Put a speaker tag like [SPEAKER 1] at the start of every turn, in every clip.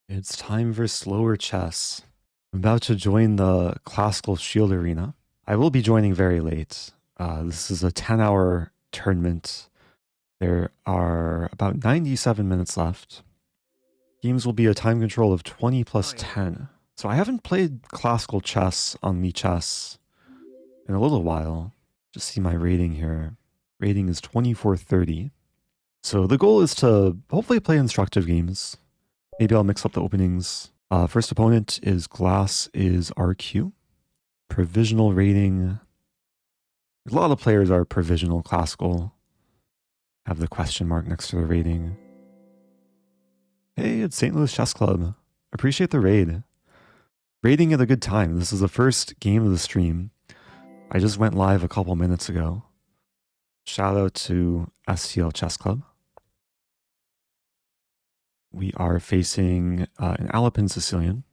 [SPEAKER 1] It's time for slower chess. I'm about to join the classical shield arena. I will be joining very late. This is a 10-hour tournament. There are about 97 minutes left. Games will be a time control of 20 plus 10. So I haven't played classical chess on Lichess in a little while. Just see my rating here. Rating is 2430. So the goal is to hopefully play instructive games. Maybe I'll mix up the openings. First opponent is Gladisrq. Provisional rating. A lot of players are provisional classical. Have the question mark next to the rating. Hey, it's St. Louis Chess Club. Appreciate the raid. Raiding at a good time. This is the first game of the stream. I just went live a couple minutes ago. Shout out to STL Chess Club. We are facing an Alapin Sicilian,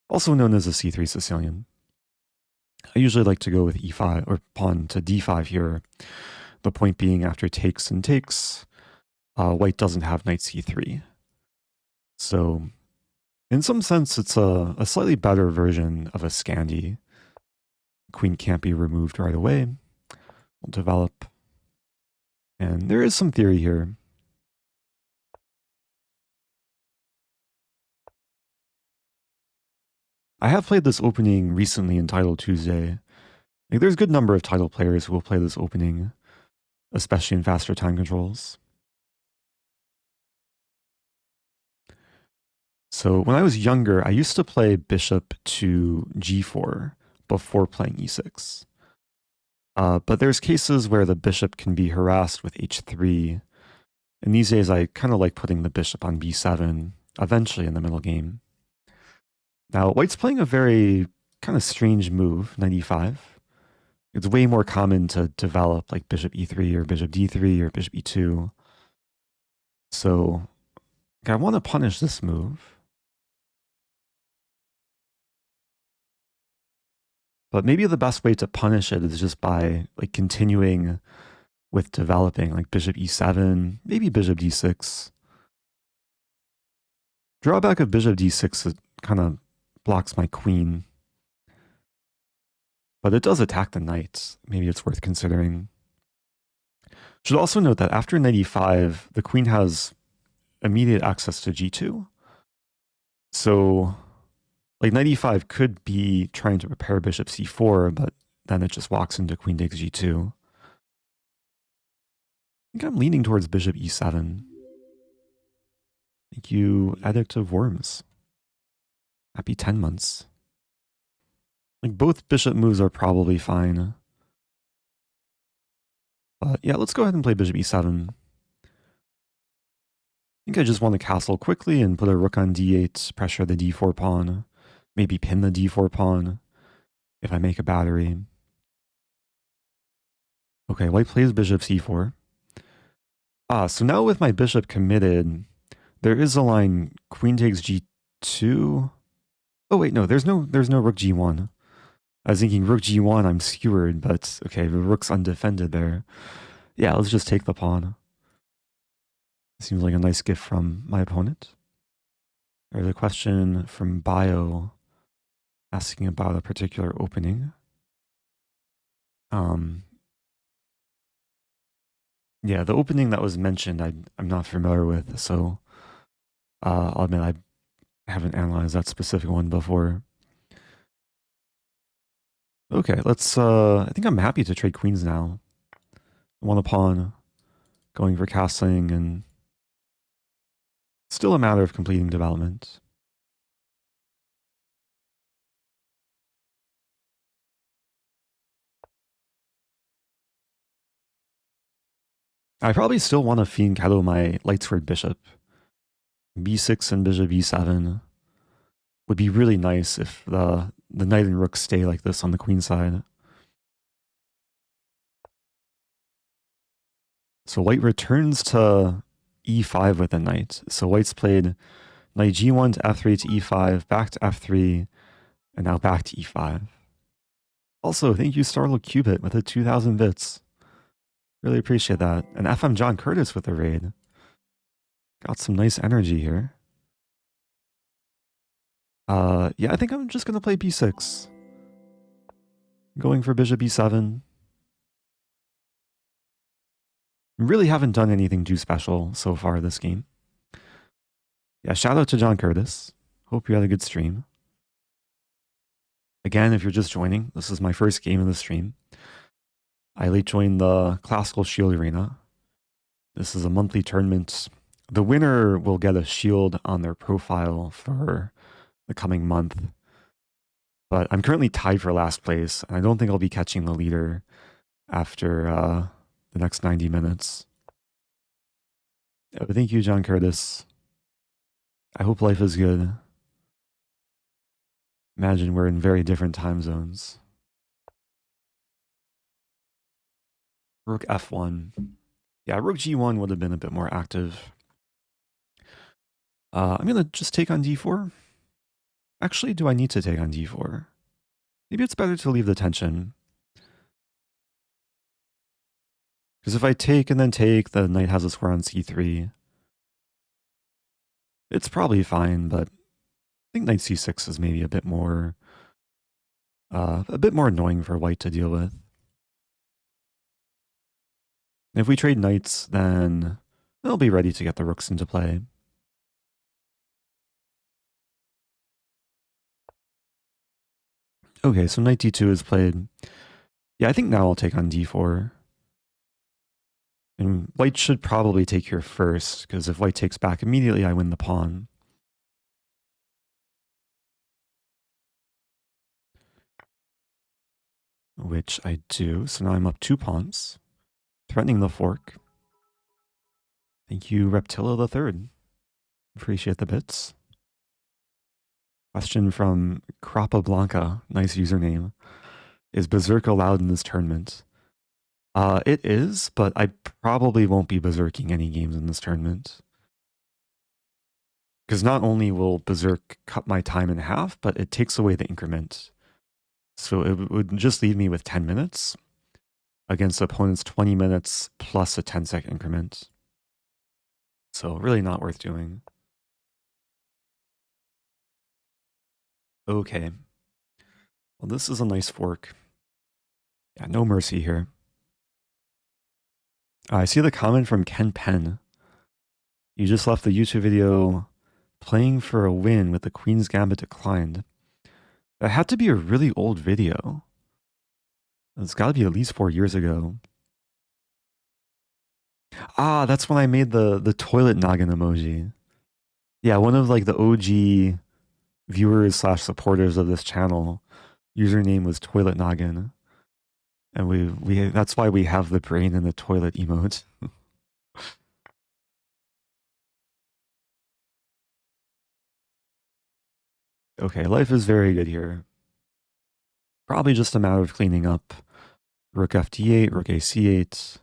[SPEAKER 1] also known as a c3 Sicilian. I usually like to go with e5 or pawn to d5 here. The point being, after takes and takes, white doesn't have knight c3. So in some sense, it's a slightly better version of a Scandi. Queen can't be removed right away. We'll develop. And there is some theory here. I have played this opening recently in Title Tuesday. Like, there's a good number of title players who will play this opening, especially in faster time controls. So when I was younger, I used to play bishop to g4 before playing e6. But there's cases where the bishop can be harassed with h3. And these days, I kind of like putting the bishop on b7, eventually in the middle game. Now, white's playing a very kind of strange move, knight e5. It's way more common to develop like bishop e3 or bishop d3 or bishop e2. So I want to punish this move. But maybe the best way to punish it is just by like continuing with developing like bishop e7, maybe bishop d6. Drawback of bishop d6, it kind of blocks my queen. But it does attack the knight. Maybe it's worth considering. Should also note that after knight e5, the queen has immediate access to g2. So like knight e5 could be trying to prepare bishop c4, but then it just walks into queen takes g2. I think I'm leaning towards bishop e7. Thank you, Addict of Worms. Happy 10 months. Like, both bishop moves are probably fine. But yeah, let's go ahead and play bishop e7. I think I just want to castle quickly and put a rook on d8, pressure the d4 pawn, maybe pin the d4 pawn if I make a battery. Okay, white plays bishop c4. So now with my bishop committed, there is a line queen takes g2. Oh wait, no, there's no rook g1. I was thinking rook g1, I'm skewered, but okay, the rook's undefended there. Yeah, let's just take the pawn. Seems like a nice gift from my opponent. There's a question from Bio asking about a particular opening. Yeah, the opening that was mentioned, I'm not familiar with, so I'll admit I haven't analyzed that specific one before. Okay, let's, I think I'm happy to trade queens now. I want a pawn, going for castling, and still a matter of completing development. I probably still want to fianchetto my lightsword bishop. b6 and bishop e7 would be really nice if the knight and rook stay like this on the queen side. So white returns to e5 with a knight. So white's played knight g1 to f3 to e5, back to f3, and now back to e5. Also, thank you Starlook Cubit with the 2,000 bits. Really appreciate that. And FM John Curtis with the raid. Got some nice energy here. Yeah, I think I'm just going to play b6. Going for bishop e7. Really haven't done anything too special so far this game. Yeah, shout out to John Curtis. Hope you had a good stream. Again, if you're just joining, this is my first game of the stream. I late joined the Classical Shield Arena. This is a monthly tournament. The winner will get a shield on their profile for the coming month. But I'm currently tied for last place, and I don't think I'll be catching the leader after the next 90 minutes. Thank you, John Curtis. I hope life is good. Imagine we're in very different time zones. Rook f1. Yeah, rook g1 would have been a bit more active. I'm going to just take on d4. Actually, do I need to take on d4? Maybe it's better to leave the tension. Because if I take and then take, the knight has a square on c3. It's probably fine, but I think knight c6 is maybe a bit more annoying for white to deal with. If we trade knights, then they'll be ready to get the rooks into play. Okay, so knight d2 is played. Yeah, I think now I'll take on d4. And white should probably take here first, because if white takes back immediately, I win the pawn. Which I do, so now I'm up 2 pawns, threatening the fork. Thank you, Reptilla the Third. Appreciate the bits. Question from Crapa Blanca, nice username. Is Berserk allowed in this tournament? It is, but I probably won't be berserking any games in this tournament. Because not only will Berserk cut my time in half, but it takes away the increment. So it would just leave me with 10 minutes against the opponent's 20 minutes plus a 10-second increment. So really not worth doing. Okay. Well, this is a nice fork. Yeah, no mercy here. I see the comment from Ken Penn. You just left the YouTube video playing for a win with the Queen's Gambit declined. That had to be a really old video. It's got to be at least 4 years ago. Ah, that's when I made the toilet noggin emoji. Yeah, one of like the OG viewers slash supporters of this channel, username was toilet noggin. And we that's why we have the brain in the toilet emote. Okay, life is very good here. Probably just a matter of cleaning up. Rook f d8, rook a c8.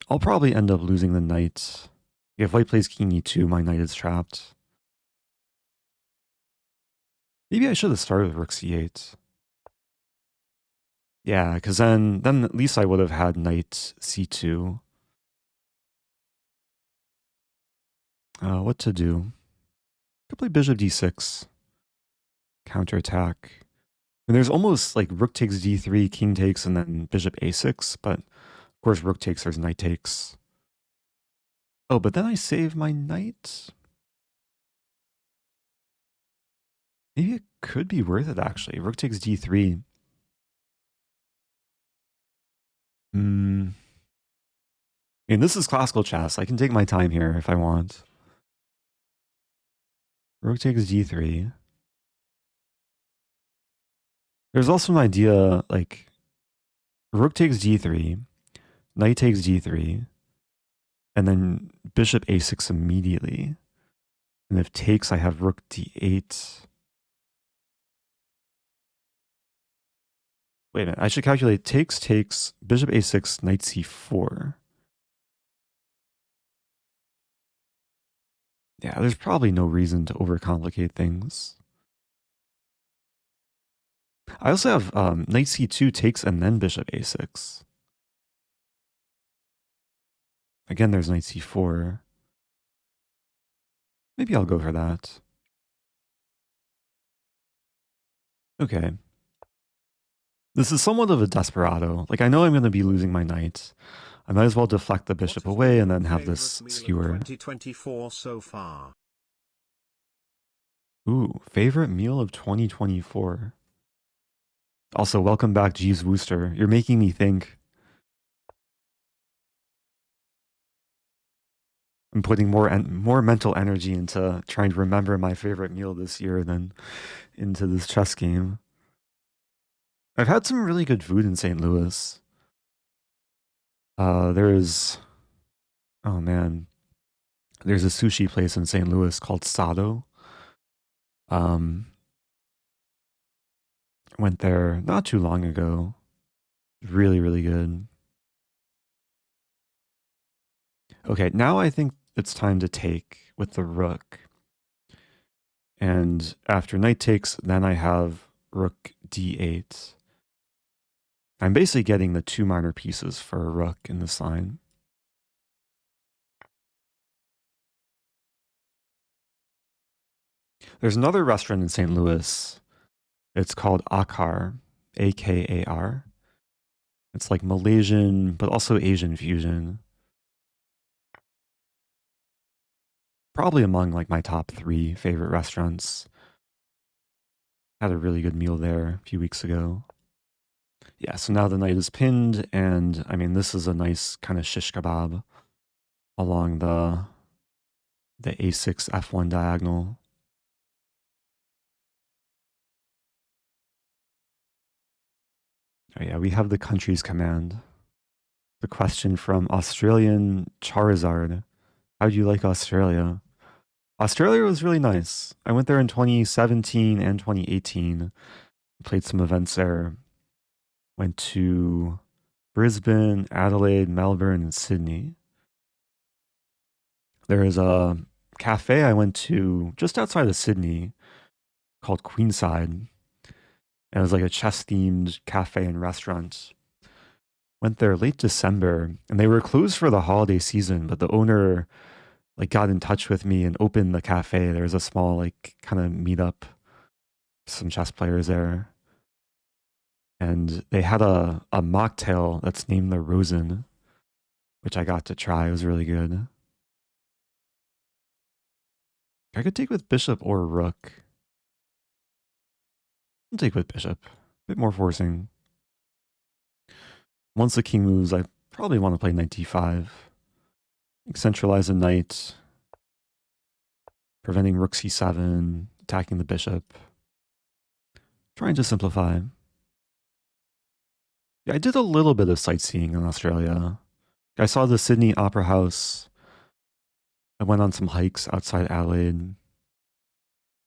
[SPEAKER 1] I'll probably end up losing the knight. If white plays king e2, my knight is trapped. Maybe I should have started with rook c8. Yeah, because then at least I would have had knight c2. What to do? Could play bishop d6. Counterattack. And there's almost like rook takes d3, king takes, and then bishop a6. But of course, rook takes, there's knight takes. Oh, but then I save my knight? Maybe it could be worth it, actually. Rook takes d3. I mean, this is classical chess. I can take my time here if I want. Rook takes d3. There's also an idea, like, rook takes d3, knight takes d3, and then bishop a6 immediately. And if takes, I have rook d8. Wait a minute, I should calculate takes, bishop a6, knight c4. Yeah, there's probably no reason to overcomplicate things. I also have knight c2 takes and then bishop a6. Again, there's knight c4. Maybe I'll go for that. Okay. This is somewhat of a desperado. Like, I know I'm going to be losing my knight. I might as well deflect the bishop away and then have this skewer.
[SPEAKER 2] 2024 so far.
[SPEAKER 1] Ooh, favorite meal of 2024. Also, welcome back, Jeeves Wooster. You're making me think. I'm putting more mental energy into trying to remember my favorite meal this year than into this chess game. I've had some really good food in St. Louis. There's, oh man, there's a sushi place in St. Louis called Sado. Went there not too long ago. Really, really good. Okay, now I think it's time to take with the rook. And after knight takes, then I have rook d8. I'm basically getting the two minor pieces for a rook in this line. There's another restaurant in St. Louis. It's called Akar, A-K-A-R. It's like Malaysian, but also Asian fusion. Probably among like my top 3 favorite restaurants. Had a really good meal there a few weeks ago. Yeah, so now the knight is pinned, and I mean, this is a nice kind of shish kebab along the A6 F1 diagonal. Oh yeah, we have the country's command. The question from Australian Charizard. How do you like Australia? Australia was really nice. I went there in 2017 and 2018. Played some events there. Went to Brisbane, Adelaide, Melbourne, and Sydney. There is a cafe I went to just outside of Sydney called Queenside. And it was like a chess themed cafe and restaurant. Went there late December and they were closed for the holiday season, but the owner like got in touch with me and opened the cafe. There was a small like kind of meetup, some chess players there. And they had a mocktail that's named the Rosen, which I got to try. It was really good. I could take with bishop or rook. I'll take with bishop. A bit more forcing. Once the king moves, I probably want to play knight d5. Centralize a knight. Preventing rook c7. Attacking the bishop. Trying to simplify. Yeah, I did a little bit of sightseeing in Australia. I saw the Sydney Opera House. I went on some hikes outside Adelaide.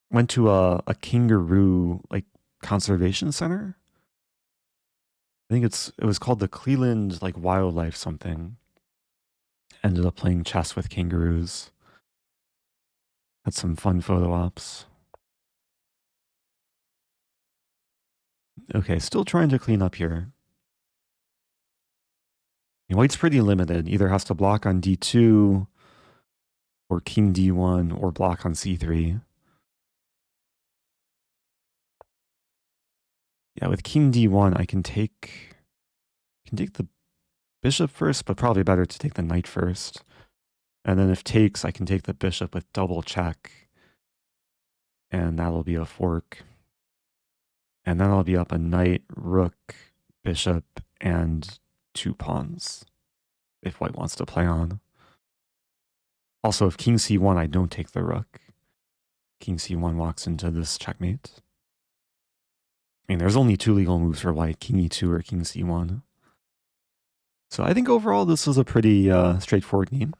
[SPEAKER 1] Went to a kangaroo like conservation center. I think it was called the Cleveland like wildlife something. Ended up playing chess with kangaroos. Had some fun photo ops. Okay, still trying to clean up here. White's pretty limited. Either has to block on d2 or king d1 or block on c3. Yeah, with king d1, I can take the bishop first, but probably better to take the knight first. And then if takes, I can take the bishop with double check. And that'll be a fork. And then I'll be up a knight, rook, bishop, and 2 pawns if white wants to play on. Also, if king c1, I don't take the rook. King c1 walks into this checkmate. I mean, there's only 2 legal moves for white, king e2 or king c1. So I think overall this was a pretty straightforward game.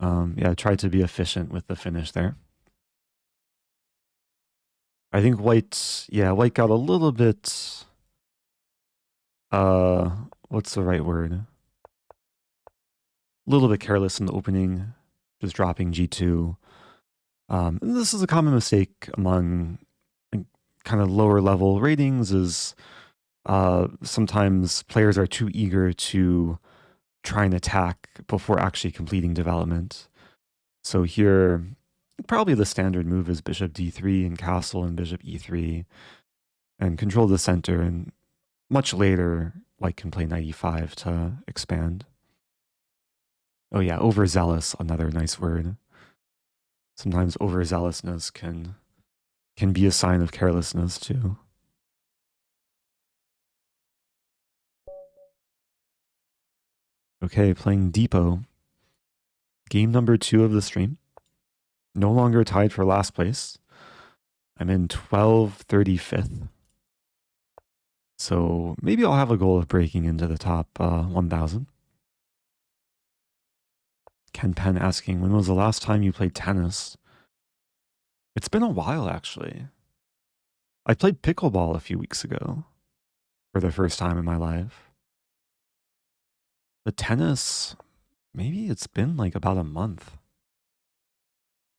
[SPEAKER 1] Yeah, I tried to be efficient with the finish there. I think white got a little bit, what's the right word? A little bit careless in the opening, just dropping g2. And this is a common mistake among kind of lower level ratings is sometimes players are too eager to try and attack before actually completing development. So here, probably the standard move is bishop d3 and castle and bishop e3 and control the center. And much later, white can play knight e5 to expand. Oh yeah, overzealous, another nice word. Sometimes overzealousness can be a sign of carelessness too. Okay, playing Depot. Game number 2 of the stream. No longer tied for last place. I'm in 1235th. So maybe I'll have a goal of breaking into the top 1,000. Ken Penn asking, when was the last time you played tennis? It's been a while, actually. I played pickleball a few weeks ago for the first time in my life. But tennis, maybe it's been like about a month.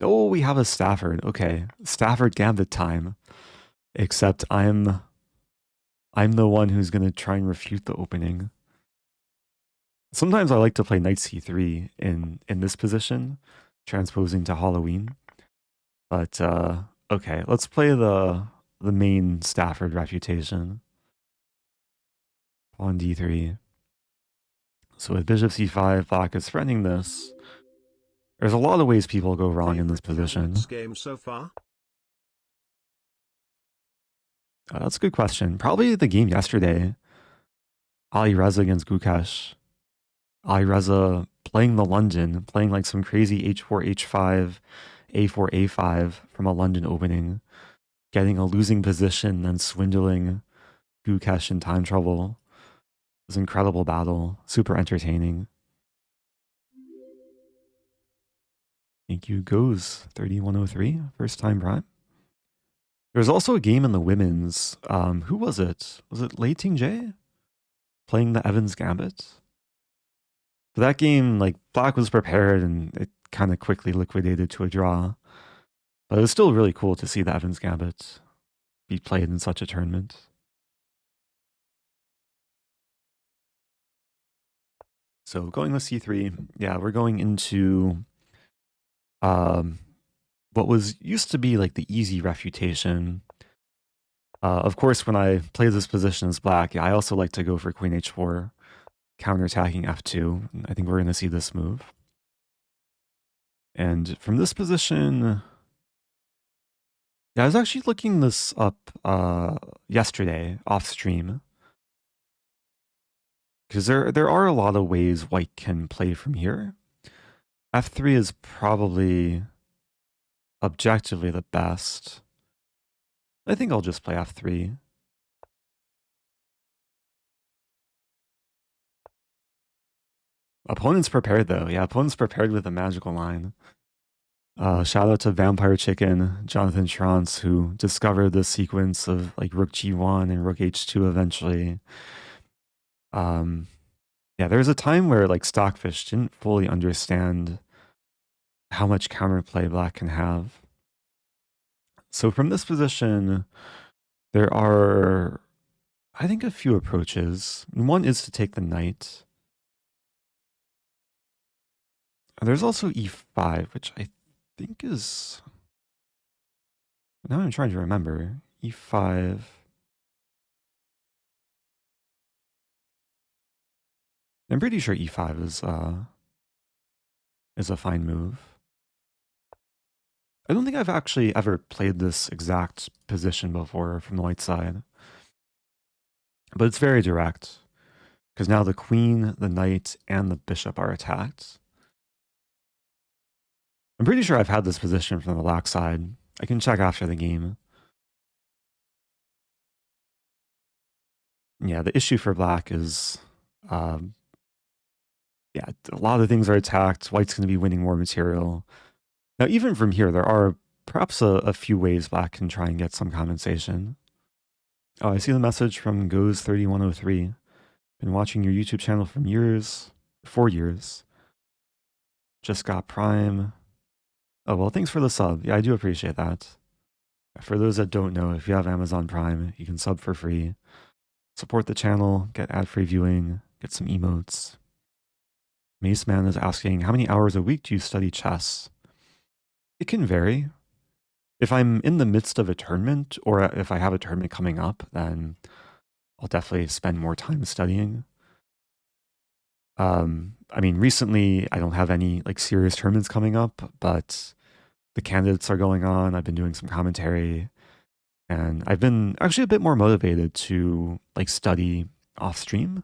[SPEAKER 1] Oh, we have a Stafford. Okay, Stafford Gambit time. Except I'm the one who's going to try and refute the opening. Sometimes I like to play knight c3 in this position, transposing to Halloween. But okay, let's play the main Stafford refutation. Pawn d3. So with bishop c5, black is threatening this. There's a lot of ways people go wrong in this position.
[SPEAKER 2] Game so far?
[SPEAKER 1] That's a good question. Probably the game yesterday. Alireza against Gukesh. Alireza playing the London, playing like some crazy h4, h5, a4, a5 from a London opening, getting a losing position, then swindling Gukesh in time trouble. It was an incredible battle, super entertaining. Thank you, Goes 3103, first time prime. There's also a game in the women's. Who was it? Was it Lei Ting J playing the Evans Gambit? For that game, like black was prepared and it kind of quickly liquidated to a draw. But it was still really cool to see the Evans Gambit be played in such a tournament. So going with c3, yeah, we're going into what was used to be like the easy refutation. Of course, when I play this position as black, yeah, I also like to go for queen h4, counterattacking f2. I think we're going to see this move. And from this position, yeah, I was actually looking this up yesterday off stream. Because there are a lot of ways white can play from here. f3 is probably objectively the best. I think I'll just play f3. Opponent's prepared though. Yeah, opponent's prepared with a magical line. Shout out to Vampire Chicken, Jonathan Trance, who discovered the sequence of like rook g1 and rook h2 eventually. Yeah, there was a time where like Stockfish didn't fully understand how much counterplay black can have. So from this position, there are, I think, a few approaches. One is to take the knight. There's also e5, which I think is... Now I'm trying to remember. e5... I'm pretty sure e5 is a fine move. I don't think I've actually ever played this exact position before from the white side. But it's very direct, because now the queen, the knight, and the bishop are attacked. I'm pretty sure I've had this position from the black side. I can check after the game. Yeah, the issue for black is, yeah, a lot of things are attacked. White's going to be winning more material. Now, even from here, there are perhaps a few ways black can try and get some compensation. Oh, I see the message from Goes3103. Been watching your YouTube channel for 4 years. Just got Prime. Oh, well, thanks for the sub. Yeah, I do appreciate that. For those that don't know, if you have Amazon Prime, you can sub for free. Support the channel, get ad-free viewing, get some emotes. Maceman is asking, how many hours a week do you study chess? It can vary. If I'm in the midst of a tournament or if I have a tournament coming up, then I'll definitely spend more time studying. I mean, recently I don't have any like serious tournaments coming up, but the candidates are going on. I've been doing some commentary, and I've been actually a bit more motivated to like study off stream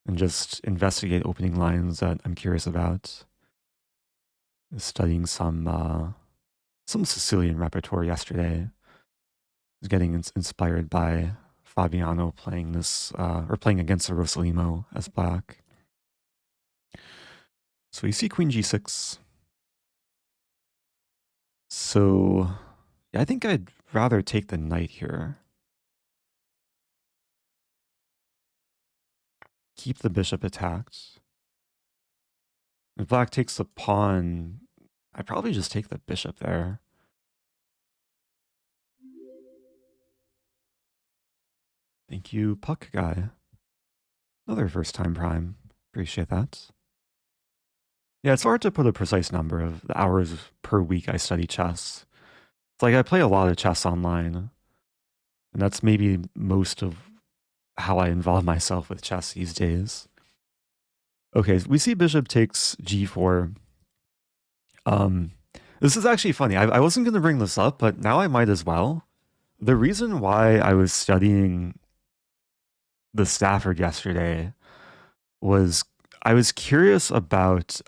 [SPEAKER 1] and just investigate opening lines that I'm curious about. Studying some Sicilian repertoire yesterday. I was getting inspired by Fabiano playing this or playing against the Rosalimo as black. So we see Queen G6. So yeah, I think I'd rather take the knight here. Keep the bishop attacked. If black takes the pawn, I'd probably just take the bishop there. Thank you, Puck Guy. Another first time prime. Appreciate that. Yeah, it's hard to put a precise number of the hours per week I study chess. It's like I play a lot of chess online, and that's maybe most of how I involve myself with chess these days. Okay, so we see bishop takes g4. This is actually funny. I wasn't going to bring this up, but now I might as well. The reason why I was studying the Stafford yesterday was I was curious about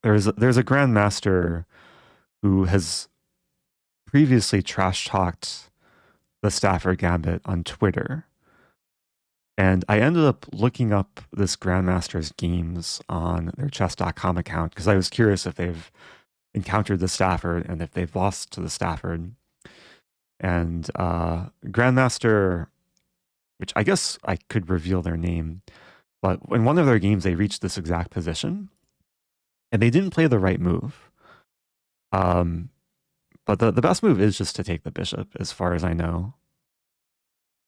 [SPEAKER 1] there's a grandmaster who has previously trash talked the Stafford Gambit on Twitter. And I ended up looking up this grandmaster's games on their chess.com account because I was curious if they've encountered the Stafford and if they've lost to the Stafford. And Grandmaster, which I guess I could reveal their name, but in one of their games, they reached this exact position and they didn't play the right move. But the best move is just to take the bishop, as far as I know.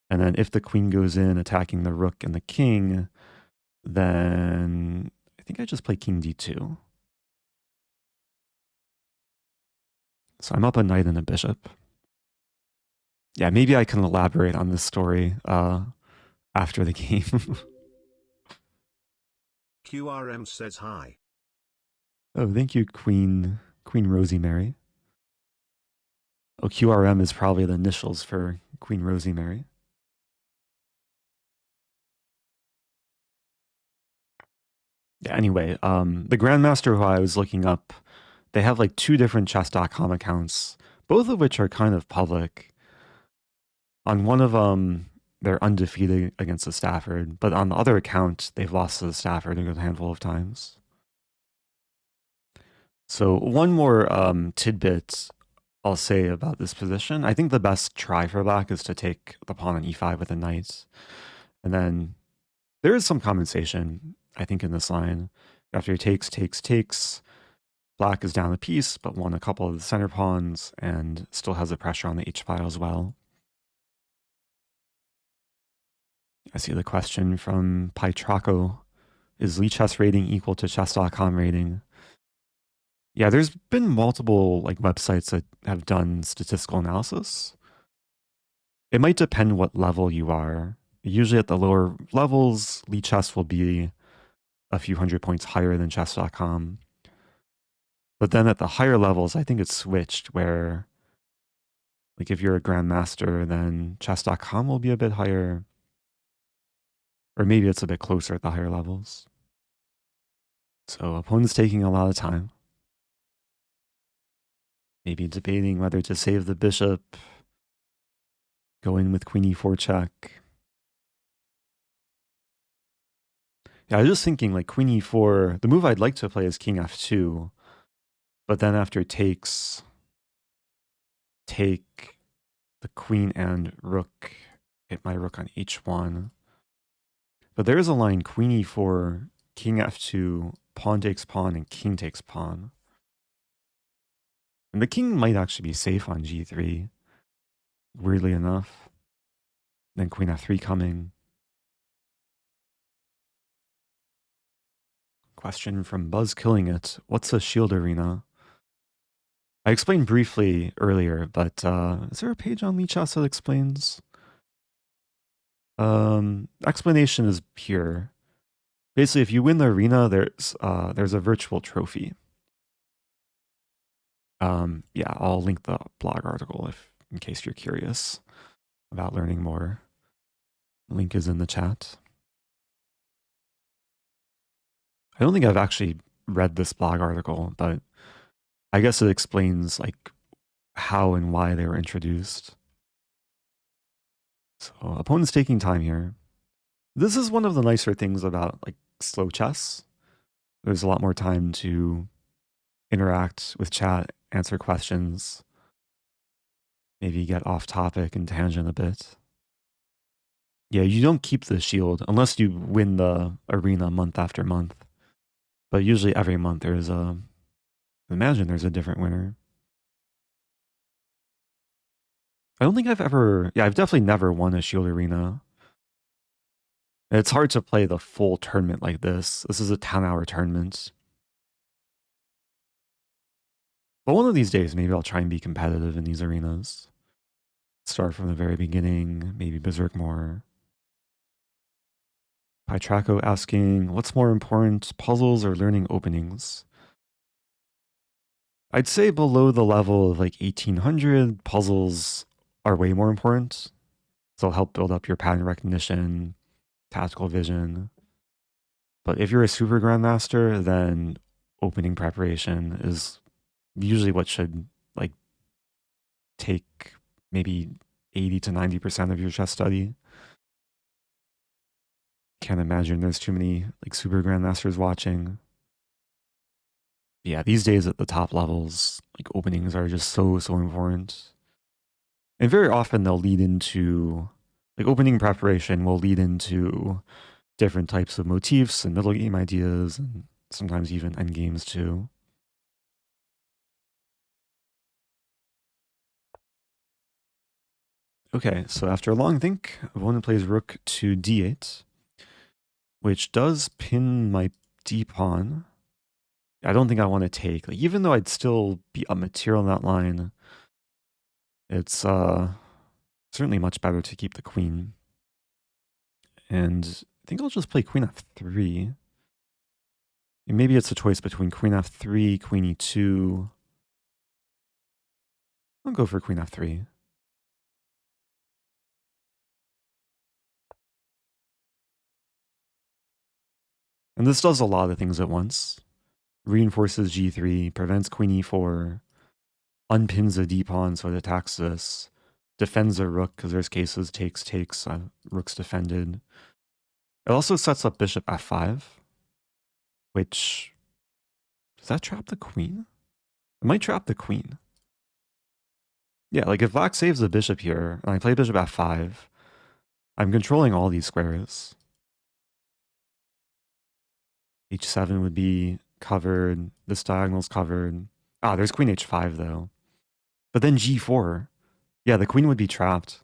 [SPEAKER 1] And then if the queen goes in attacking the rook and the king, then I think I just play king d2. So I'm up a knight and a bishop. Yeah, maybe I can elaborate on this story after the game.
[SPEAKER 2] QRM says hi.
[SPEAKER 1] Oh, thank you, Queen Rosie Mary. Oh, QRM is probably the initials for Queen Rosie Mary. Yeah, anyway, the Grandmaster who I was looking up, they have like 2 different chess.com accounts, both of which are kind of public. On one of them, they're undefeated against the Stafford, but on the other account, they've lost to the Stafford a good handful of times. So one more tidbit I'll say about this position. I think the best try for black is to take the pawn on e5 with a knight. And then there is some compensation, I think, in this line. After he takes, black is down a piece, but won a couple of the center pawns and still has the pressure on the h file as well. I see the question from Pytraco. Is Lichess rating equal to chess.com rating? Yeah, there's been multiple like websites that have done statistical analysis. It might depend what level you are. Usually at the lower levels, Lichess will be a few hundred points higher than chess.com. But then at the higher levels, I think it's switched where like if you're a grandmaster, then chess.com will be a bit higher. Or maybe it's a bit closer at the higher levels. So opponent's taking a lot of time. Maybe debating whether to save the bishop, go in with queen e4 check. Yeah, I was just thinking like queen e4, the move I'd like to play is king f2, but then after takes, take the queen and rook, hit my rook on h1. But there's a line queen e4, king f2, pawn takes pawn, and king takes pawn. And the king might actually be safe on g3, weirdly enough. Then queen f3 coming. Question from Buzz Killing It. What's a shield arena? I explained briefly earlier, but is there a page on Lichess that explains? Explanation is here. Basically, if you win the arena, there's a virtual trophy. Yeah, I'll link the blog article in case you're curious about learning more. Link is in the chat. I don't think I've actually read this blog article, but I guess it explains like how and why they were introduced. So opponent's taking time here. This is one of the nicer things about like slow chess. There's a lot more time to interact with chat, answer questions, maybe get off topic and tangent a bit. Yeah, you don't keep the shield unless you win the arena month after month. But usually every month imagine there's a different winner. I don't think I've definitely never won a shield arena. It's hard to play the full tournament like this. This is a 10-hour tournament. But one of these days, maybe I'll try and be competitive in these arenas. Start from the very beginning, maybe Berserk more. Pytraco asking, what's more important, puzzles or learning openings? I'd say below the level of like 1800, puzzles are way more important. They'll help build up your pattern recognition, tactical vision. But if you're a super grandmaster, then opening preparation is usually what should like take maybe 80 to 90% of your chess study. Can't imagine there's too many like super grandmasters watching. Yeah, these days at the top levels, like openings are just so important. And very often they'll lead into like opening preparation will lead into different types of motifs and middle game ideas and sometimes even end games too. Okay, so after a long think, opponent plays rook to d8, which does pin my d pawn. I don't think I want to take, like, even though I'd still be a material in that line, it's certainly much better to keep the queen. And I think I'll just play queen f3. And maybe it's a choice between queen f3, queen e2. I'll go for queen f3. And this does a lot of things at once. Reinforces g3, prevents queen e4, unpins a d-pawn so it attacks this, defends a rook because there's cases takes, rook's defended. It also sets up bishop f5, which, does that trap the queen? It might trap the queen. Yeah, like if black saves the bishop here, and I play bishop f5, I'm controlling all these squares. h7 would be covered, this diagonal's covered. Ah, there's queen h5 though. But then g4. Yeah, the queen would be trapped.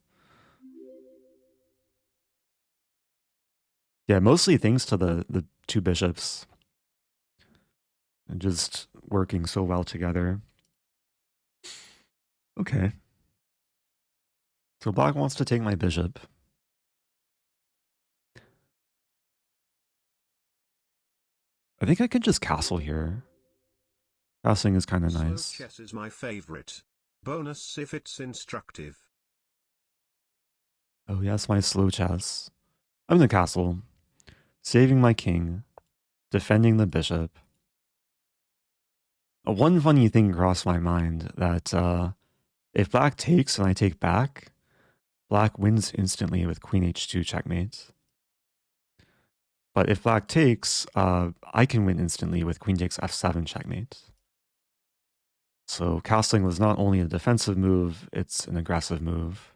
[SPEAKER 1] Yeah, mostly thanks to the two bishops. And just working so well together. Okay. So black wants to take my bishop. I think I could just castle here. Castling is kind of nice.
[SPEAKER 2] Slow chess is my favorite. Bonus if it's instructive.
[SPEAKER 1] Oh yes, my slow chess. I'm in the castle. Saving my king. Defending the bishop. One funny thing crossed my mind that if black takes and I take back, black wins instantly with queen h2 checkmate. But if black takes, I can win instantly with queen takes f7 checkmate. So castling was not only a defensive move, it's an aggressive move.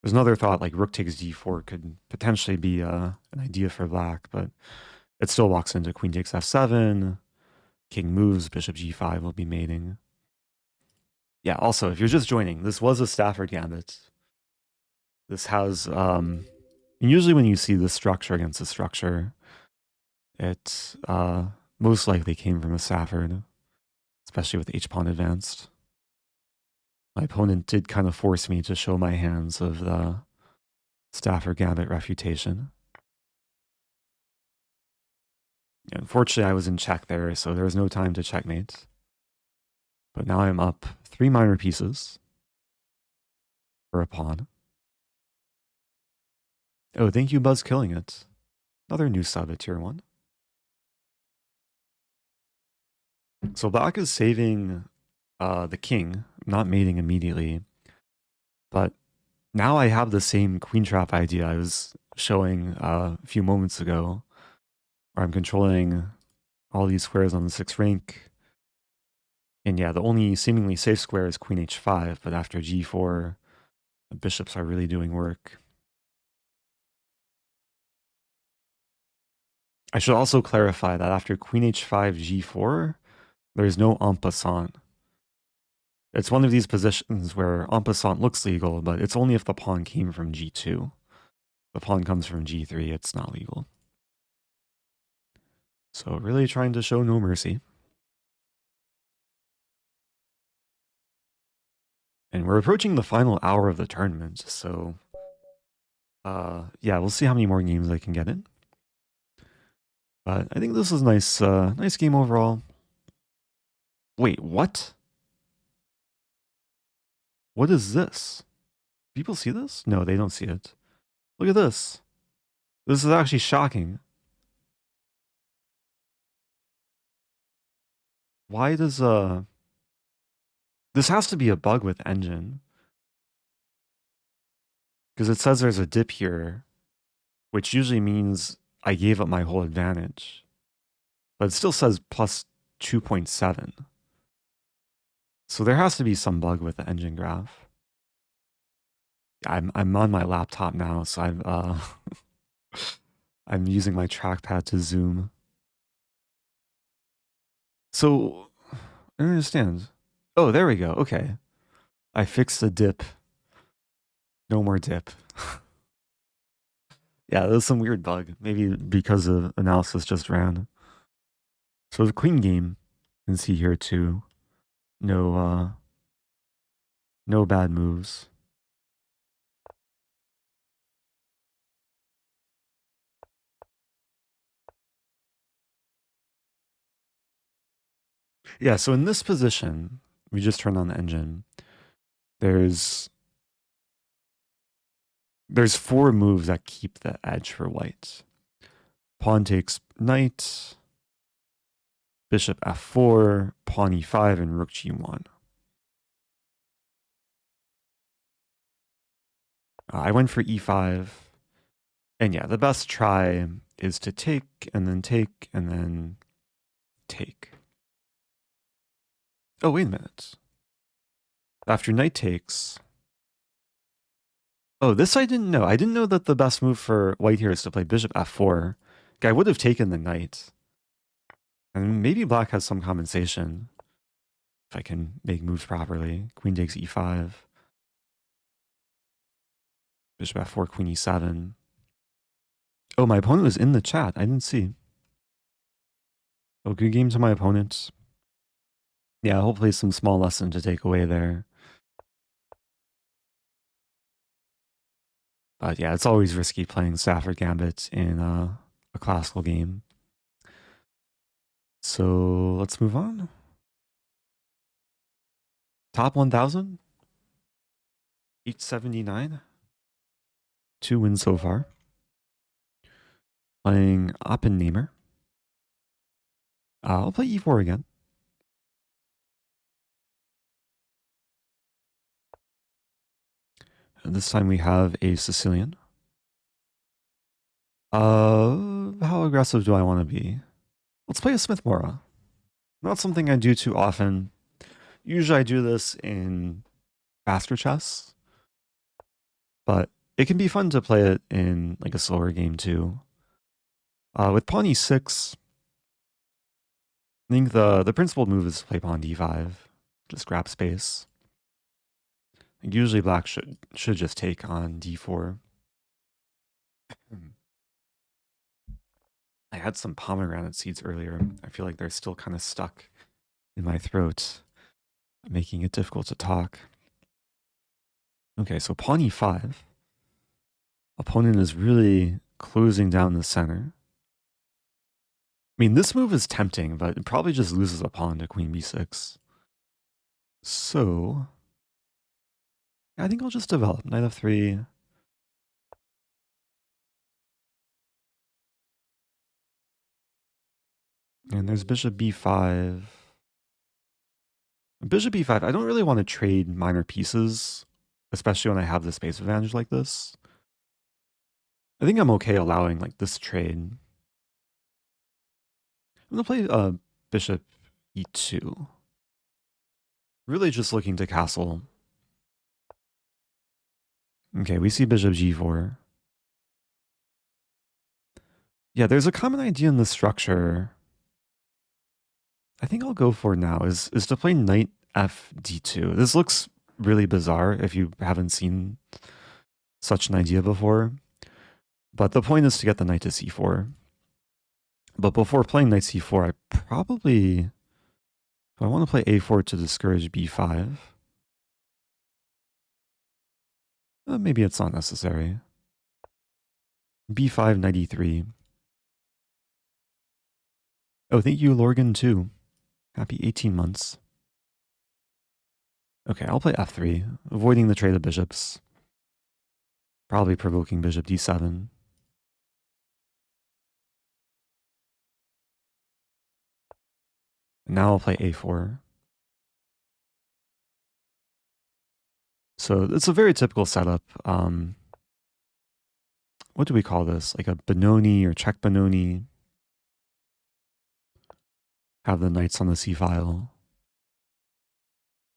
[SPEAKER 1] There's another thought like rook takes d4 could potentially be an idea for black, but it still walks into queen takes f7, king moves, bishop g5 will be mating. Yeah, also, if you're just joining, this was a Stafford Gambit. This has, usually when you see this structure against this structure, it most likely came from a Stafford, especially with H-pawn advanced. My opponent did kind of force me to show my hands of the Stafford Gambit refutation. Unfortunately, I was in check there, so there was no time to checkmate. But now I'm up 3 minor pieces for a pawn. Oh, thank you, Buzz Killing It. Another new sub at tier 1. So black is saving the king, not mating immediately. But now I have the same queen trap idea I was showing a few moments ago, where I'm controlling all these squares on the 6th rank. And yeah, the only seemingly safe square is queen h5, but after g4, the bishops are really doing work. I should also clarify that after queen h5, g4, there's no en passant. It's one of these positions where en passant looks legal, but it's only if the pawn came from g2. The pawn comes from g3, it's not legal. So really trying to show no mercy. And we're approaching the final hour of the tournament, so yeah, we'll see how many more games I can get in. But I think this is nice, nice game overall. Wait, what? What is this? People see this? No, they don't see it. Look at this. This is actually shocking. Why does this has to be a bug with engine. Because it says there's a dip here, which usually means I gave up my whole advantage. But it still says plus 2.7. So there has to be some bug with the engine graph. I'm on my laptop now, so I'm using my trackpad to zoom. So I don't understand. Oh, there we go. Okay. I fixed the dip. No more dip. Yeah, there's some weird bug. Maybe because the analysis just ran. So the queen game, you can see here too. No no bad moves. Yeah, so in this position, we just turned on the engine. There's 4 moves that keep the edge for white. Pawn takes knight, bishop f4, pawn e5, and rook g1. I went for e5. And yeah, the best try is to take, and then take, and then take. Oh, wait a minute. After knight takes... Oh, this I didn't know. I didn't know that the best move for white here is to play bishop f4. Okay, I would have taken the knight. And maybe black has some compensation. If I can make moves properly. Queen takes e5. Bishop f4, queen e7. Oh, my opponent was in the chat. I didn't see. Oh, good game to my opponent. Yeah, hopefully some small lesson to take away there. But yeah, it's always risky playing Stafford Gambit in a classical game. So let's move on. Top 1,000. 879. 2 wins so far. Playing oppenaimer. I'll play e4 again. And this time we have a Sicilian. How aggressive do I want to be? Let's play a Smith-Morra. Not something I do too often. Usually I do this in faster chess, but it can be fun to play it in like a slower game too. With pawn e6, I think the principled move is to play pawn d5, just grab space. Usually black should just take on d4. I had some pomegranate seeds earlier. I feel like they're still kind of stuck in my throat, making it difficult to talk. Okay, so pawn e5. Opponent is really closing down the center. I mean, this move is tempting, but it probably just loses a pawn to queen b6. So, I think I'll just develop. Knight f3. And there's bishop b5. Bishop b5, I don't really want to trade minor pieces, especially when I have the space advantage like this. I think I'm okay allowing like this trade. I'm going to play bishop e2. Really just looking to castle. Okay, we see bishop g4. Yeah, there's a common idea in the structure. I think I'll go for now is to play knight f d2. This looks really bizarre if you haven't seen such an idea before. But the point is to get the knight to c4. But before playing knight c4, I probably... I want to play a4 to discourage b5. Maybe it's not necessary. b5, knight e3. Oh, thank you, Lorgan, too. Happy 18 months. Okay, I'll play f3, avoiding the trade of bishops. Probably provoking bishop d7. And now I'll play a4. So it's a very typical setup. What do we call this? Like a Benoni or check Benoni. Have the knights on the c file.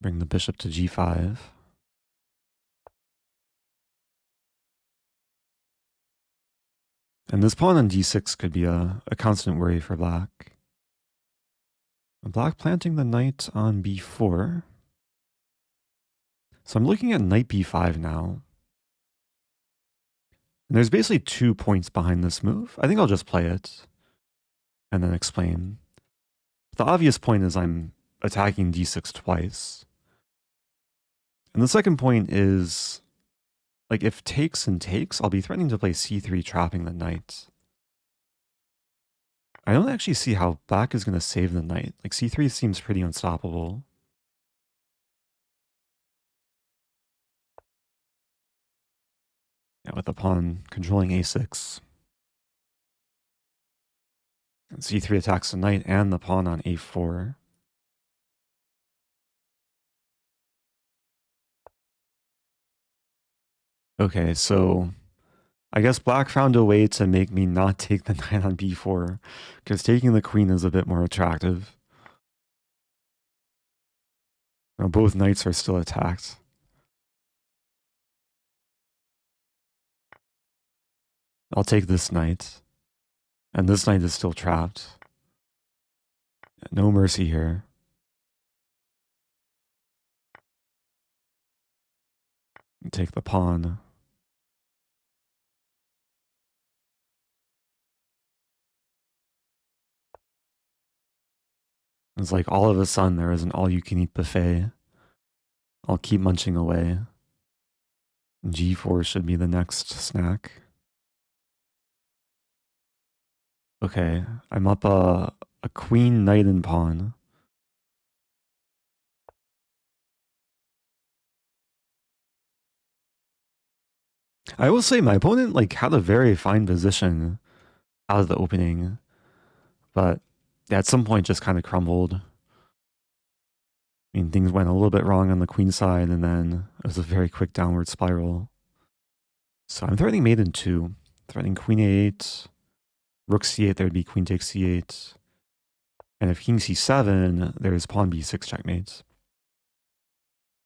[SPEAKER 1] Bring the bishop to g5. And this pawn on d6 could be a constant worry for black. Black planting the knight on b4. So I'm looking at knight b5 now. And there's basically 2 points behind this move. I think I'll just play it and then explain. The obvious point is I'm attacking d6 twice. And the second point is, like, if takes and takes, I'll be threatening to play c3, trapping the knight. I don't actually see how black is going to save the knight. Like, c3 seems pretty unstoppable. Yeah, with the pawn controlling a6. And c3 attacks the knight and the pawn on a4. Okay, so I guess black found a way to make me not take the knight on b4, because taking the queen is a bit more attractive. Now both knights are still attacked. I'll take this knight. And this knight is still trapped. No mercy here. Take the pawn. It's like all of a sudden there is an all-you-can-eat buffet. I'll keep munching away. G4 should be the next snack. Okay, I'm up a queen, knight, and pawn. I will say my opponent like had a very fine position out of the opening, but at some point just kind of crumbled. I mean, things went a little bit wrong on the queen side, and then it was a very quick downward spiral. So I'm threatening mate in 2, threatening queen a8, rook c8, there would be queen takes c8. And if king c7, there's pawn b6 checkmate.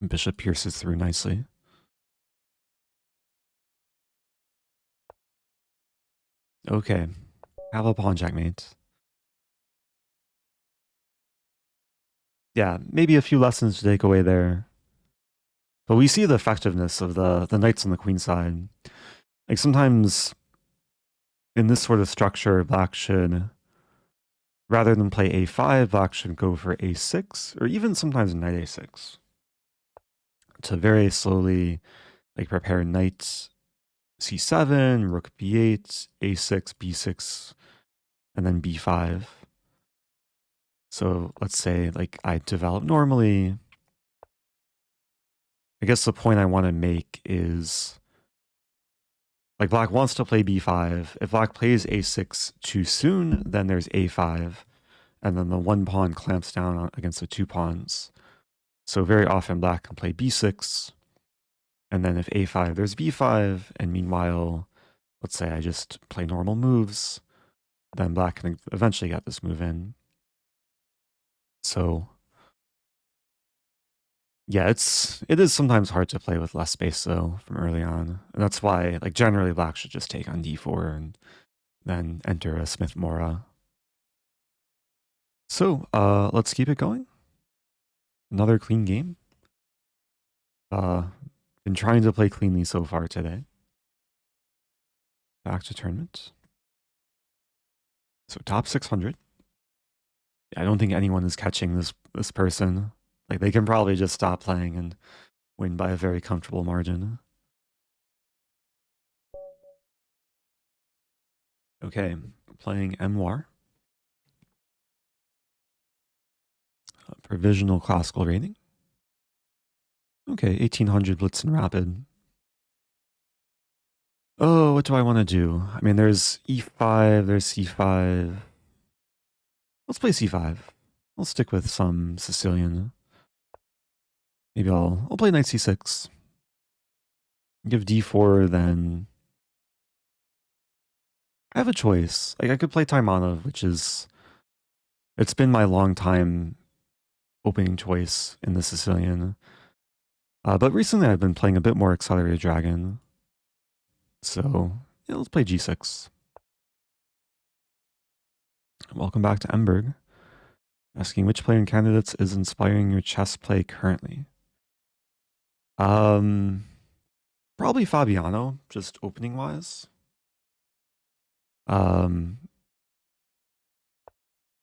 [SPEAKER 1] Bishop pierces through nicely. Okay, have a pawn checkmate. Yeah, maybe a few lessons to take away there. But we see the effectiveness of the knights on the queen side. Like sometimes in this sort of structure, black should, rather than play a5, black should go for a6, or even sometimes knight a6, to very slowly like prepare knight c7, rook b8, a6, b6, and then b5. So let's say like I develop normally. I guess the point I want to make is like black wants to play b5. If black plays a6 too soon, then there's a5, and then the one pawn clamps down against the two pawns. So very often black can play b6, and then if a5, there's b5, and meanwhile, let's say I just play normal moves, then black can eventually get this move in. So yeah, it is sometimes hard to play with less space though from early on. And that's why like generally black should just take on d4 and then enter a Smith-Morra. So let's keep it going. Another clean game. Been trying to play cleanly so far today. Back to tournament. So top 600. I don't think anyone is catching this person. Like they can probably just stop playing and win by a very comfortable margin. Okay, playing emaur. Provisional classical rating. Okay, 1800 Blitz and Rapid. Oh, what do I want to do? I mean, there's e5, there's c5. Let's play c5. I'll stick with some Sicilian. Maybe I'll play knight c6. Give d4, then I have a choice. Like I could play Taimanov, which is, it's been my long time opening choice in the Sicilian. But recently I've been playing a bit more Accelerated Dragon. So yeah, let's play g6. Welcome back to Emberg. Asking which player in candidates is inspiring your chess play currently? Probably Fabiano, just opening wise.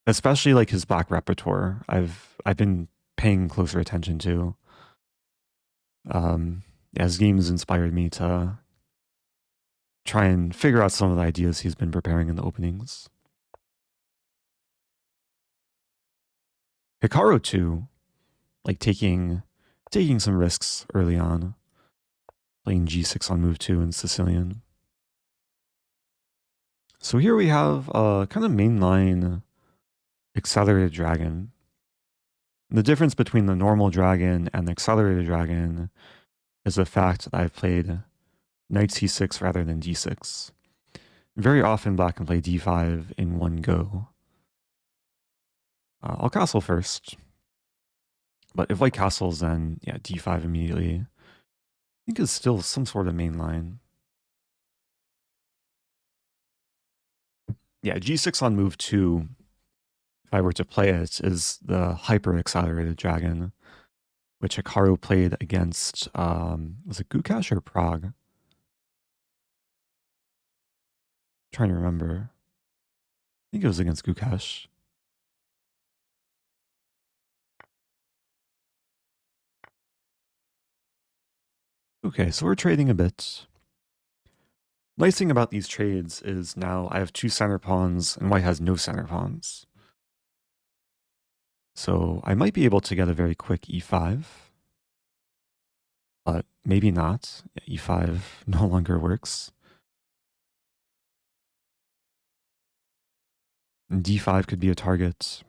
[SPEAKER 1] Especially like his black repertoire. I've been paying closer attention to. Yeah, his games inspired me to try and figure out some of the ideas he's been preparing in the openings. Hikaru too, like taking some risks early on, playing g6 on move 2 in Sicilian. So here we have a kind of mainline Accelerated Dragon. The difference between the normal dragon and the Accelerated Dragon is the fact that I've played knight c6 rather than d6. Very often black can play d5 in one go. I'll castle first. But if white castles, then yeah, d5 immediately. I think it's still some sort of main line. Yeah, g6 on move 2, if I were to play it, is the hyper-accelerated dragon, which Hikaru played against, was it Gukash or Prague? I'm trying to remember. I think it was against Gukash. Okay, so we're trading a bit. Nice thing about these trades is now I have 2 center pawns and white has no center pawns. So I might be able to get a very quick e5, but maybe not. E5 no longer works. And d5 could be a target.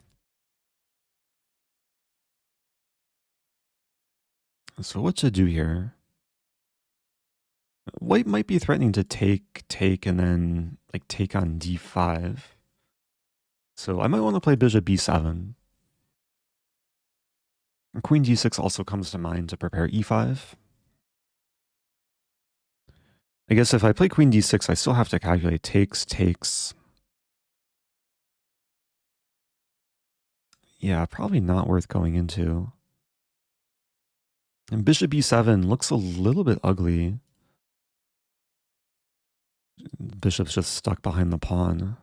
[SPEAKER 1] So what to do here? White might be threatening to take, and then like take on d5. So I might want to play bishop b7. Queen d6 also comes to mind to prepare e5. I guess if I play queen d6, I still have to calculate takes. Yeah, probably not worth going into. And bishop b7 looks a little bit ugly. Bishop's just stuck behind the pawn.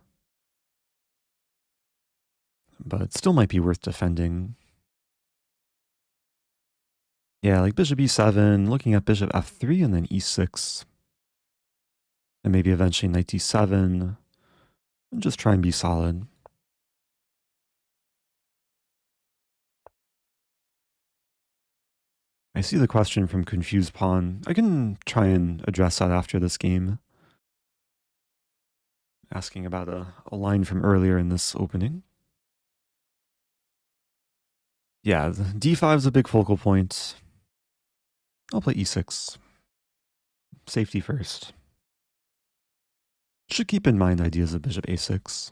[SPEAKER 1] But it still might be worth defending. Yeah, like bishop e7, looking at bishop f3 and then e6. And maybe eventually knight d7. And just try and be solid. I see the question from Confused Pawn. I can try and address that after this game. Asking about a line from earlier in this opening. Yeah, d5 is a big focal point. I'll play e6. Safety first. Should keep in mind ideas of bishop a6.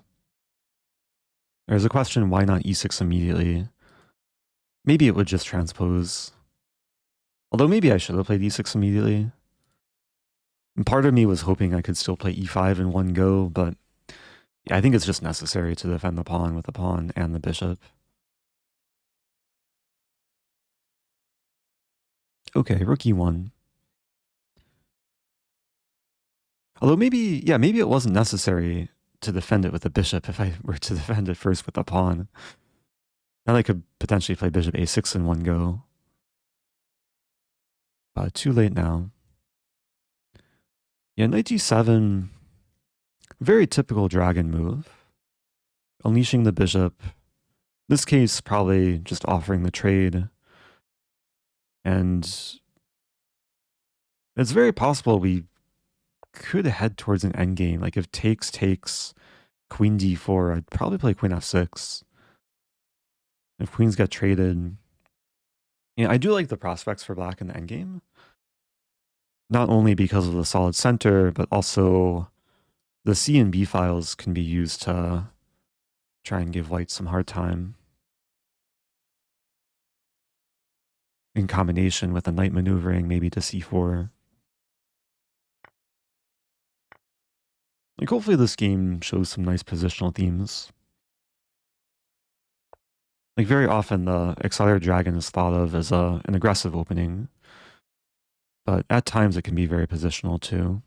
[SPEAKER 1] There's a question, why not e6 immediately? Maybe it would just transpose. Although maybe I should have played e6 immediately. And part of me was hoping I could still play e5 in one go, but yeah, I think it's just necessary to defend the pawn with the pawn and the bishop. Okay, rook e1. Although maybe it wasn't necessary to defend it with the bishop if I were to defend it first with the pawn. Then I could potentially play bishop a6 in one go. Too late now. Yeah, knight g7, very typical dragon move. Unleashing the bishop. This case, probably just offering the trade. And it's very possible we could head towards an endgame. Like if takes, queen d4, I'd probably play queen f6. If queens get traded, yeah, I do like the prospects for black in the endgame. Not only because of the solid center, but also the C and B files can be used to try and give white some hard time. In combination with the knight maneuvering, maybe to c4. Like hopefully this game shows some nice positional themes. Like very often the Accelerated Dragon is thought of as an aggressive opening. But at times it can be very positional too.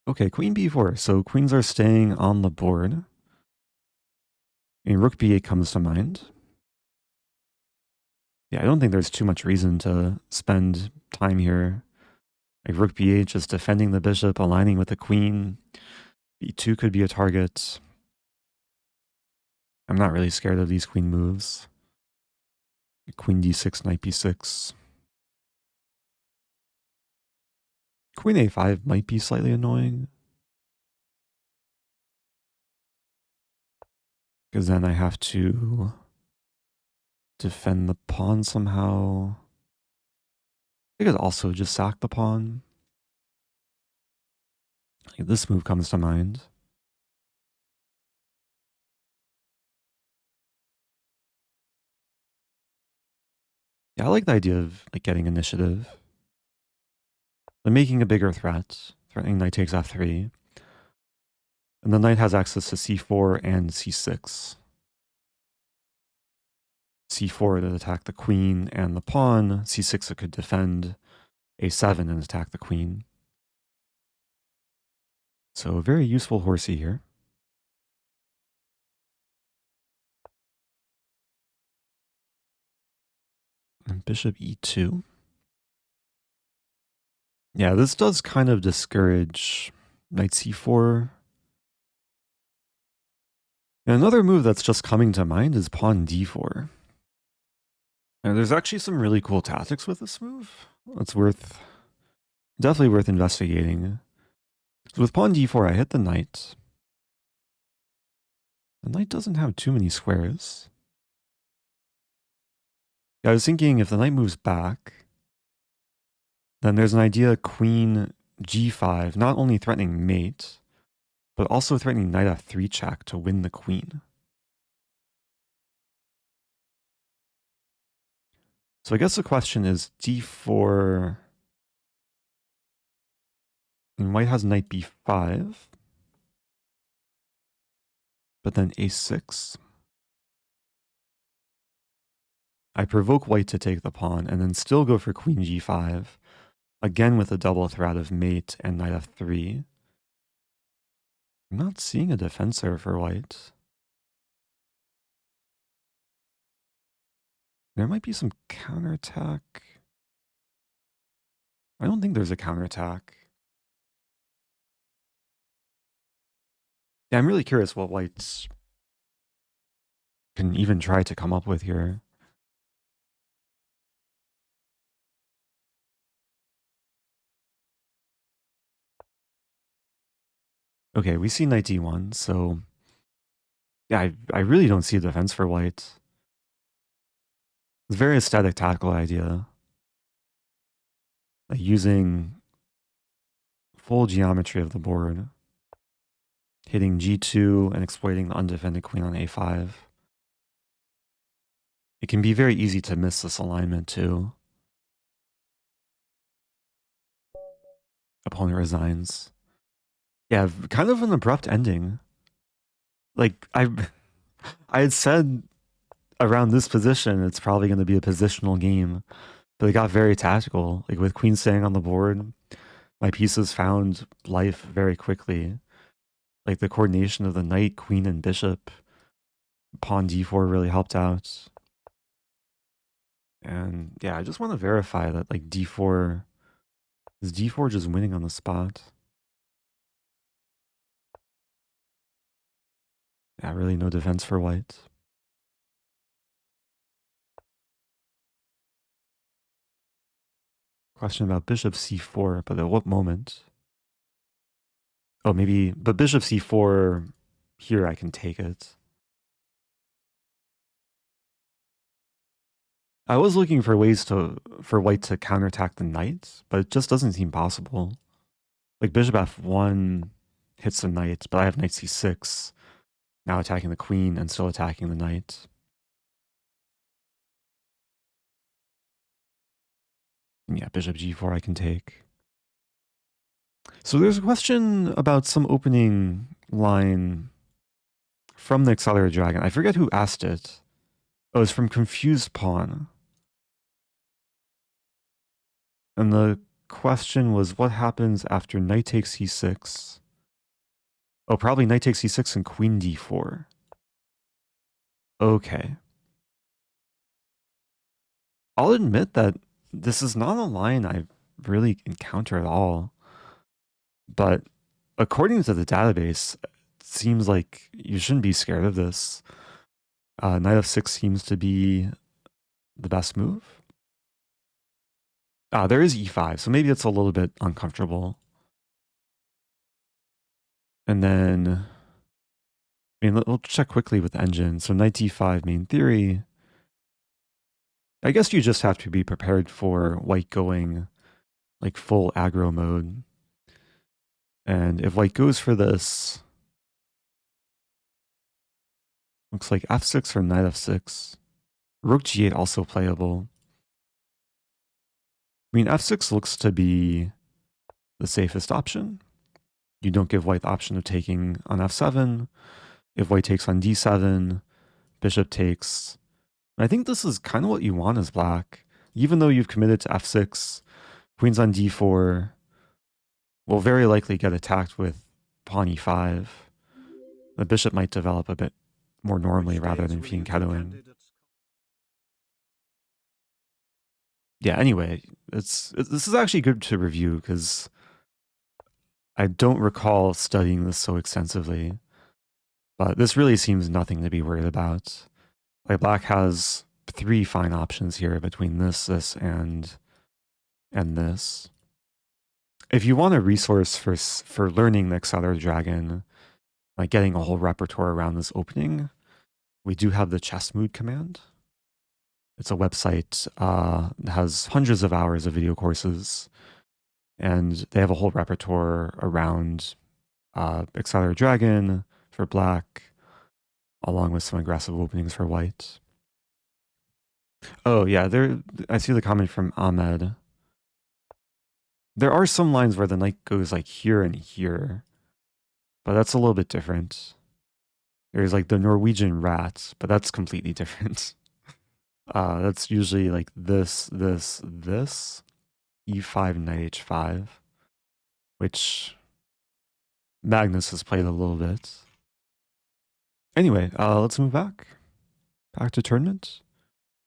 [SPEAKER 1] Okay, queen b4. So queens are staying on the board. And rook b8 comes to mind. Yeah, I don't think there's too much reason to spend time here. Like rook b8, just defending the bishop, aligning with the queen. b2 could be a target. I'm not really scared of these queen moves. Queen d6, knight b6. Queen a5 might be slightly annoying. Because then I have to defend the pawn somehow. I could also just sack the pawn. Like this move comes to mind. Yeah, I like the idea of like getting initiative. But making a bigger threat. Threatening knight takes f3. And the knight has access to c4 and c6. c4 to attack the queen and the pawn. c6 it could defend a7 and attack the queen. So a very useful horsey here. And bishop e2. Yeah, this does kind of discourage knight c4. And another move that's just coming to mind is pawn d4. Now, there's actually some really cool tactics with this move. It's definitely worth investigating. So with pawn d4, I hit the knight. The knight doesn't have too many squares. I was thinking if the knight moves back, then there's an idea queen g5, not only threatening mate, but also threatening knight f3 check to win the queen. So I guess the question is d4, and white has knight b5, but then a6. I provoke white to take the pawn and then still go for queen g5. Again with a double threat of mate and knight f3. I'm not seeing a defensor for white. There might be some counterattack. I don't think there's a counterattack. Yeah, I'm really curious what whites can even try to come up with here. Okay, we see knight d1, so yeah, I really don't see a defense for white. It's a very aesthetic tactical idea. Like using full geometry of the board, hitting g2 and exploiting the undefended queen on a5. It can be very easy to miss this alignment too. Opponent resigns. Yeah, kind of an abrupt ending. Like I had said around this position, it's probably going to be a positional game, but it got very tactical. Like with queen staying on the board, my pieces found life very quickly. Like the coordination of the knight, queen, and bishop, pawn d4 really helped out. And yeah, I just want to verify that like d4, is d4 just winning on the spot? Yeah, really no defense for white. Question about bishop c4, but at what moment? Oh, maybe, but bishop c4, here I can take it. I was looking for ways for white to counterattack the knight, but it just doesn't seem possible. Like bishop f1 hits the knight, but I have knight c6, now attacking the queen and still attacking the knight. And yeah, bishop g4 I can take. So there's a question about some opening line from the Accelerated Dragon. I forget who asked it. Oh, it's from Confused Pawn. And the question was, what happens after knight takes c6? Oh, probably knight takes c6 and queen d4. Okay. I'll admit that this is not a line I really encounter at all. But according to the database, it seems like you shouldn't be scared of this. Knight f6 seems to be the best move. There is e5, so maybe it's a little bit uncomfortable. And then, I mean, we'll check quickly with the engine. So knight d5 main theory. I guess you just have to be prepared for white going like full aggro mode. And if white goes for this, looks like f6 or knight f6. Rook g8 also playable. I mean, f6 looks to be the safest option. You don't give white the option of taking on f7. If white takes on d7, bishop takes. I think this is kind of what you want as black. Even though you've committed to f6, queens on d4 will very likely get attacked with pawn e5. The bishop might develop a bit more normally rather than fianchettoing. Yeah, anyway, this is actually good to review because I don't recall studying this so extensively. But this really seems nothing to be worried about. Like black has 3 fine options here between this, and this. If you want a resource for learning the Accelerated Dragon, like getting a whole repertoire around this opening, we do have the chess mood command. It's a website that has hundreds of hours of video courses, and they have a whole repertoire around Accelerated Dragon for black, along with some aggressive openings for white. Oh yeah, I see the comment from Ahmed. There are some lines where the knight goes like here and here, but that's a little bit different. There's like the Norwegian rat, but that's completely different. That's usually like this, this, this. e5, knight h5, which Magnus has played a little bit. Anyway, let's move back to tournament.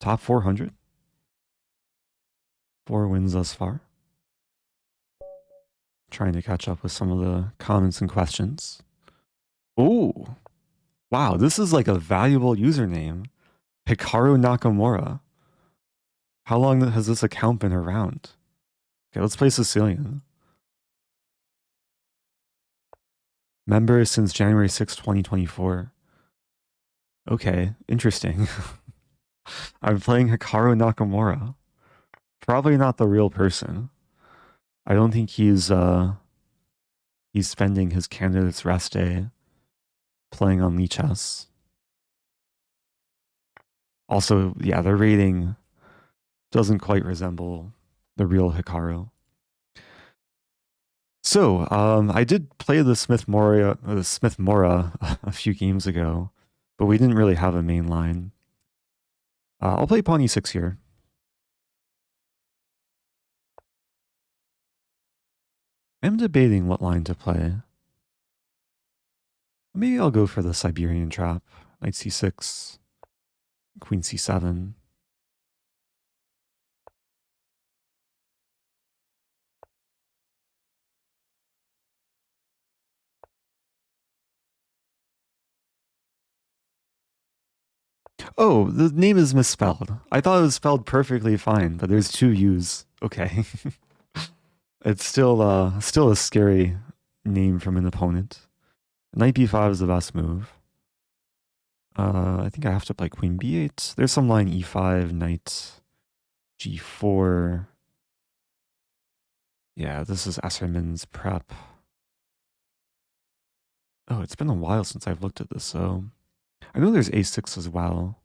[SPEAKER 1] Top 400. 4 wins thus far. Trying to catch up with some of the comments and questions. Oh, wow, this is like a valuable username. HikaruNakamuura. How long has this account been around? Okay, let's play Sicilian. Member since January 6, 2024. Okay, interesting. I'm playing HikaruNakamuura. Probably not the real person. I don't think he's spending his candidate's rest day playing on Lichess. Also, yeah, the rating doesn't quite resemble the real Hikaru. So, I did play the Smith-Morra a few games ago, but we didn't really have a main line. I'll play pawn e6 here. I'm debating what line to play. Maybe I'll go for the Siberian trap. Knight c6, queen c7. Oh, the name is misspelled. I thought it was spelled perfectly fine, but there's 2 U's. Okay. It's still a scary name from an opponent. Knight b5 is the best move. I think I have to play queen b8. There's some line e5, knight g4. Yeah, this is Esserman's prep. Oh, it's been a while since I've looked at this, so I know there's a6 as well.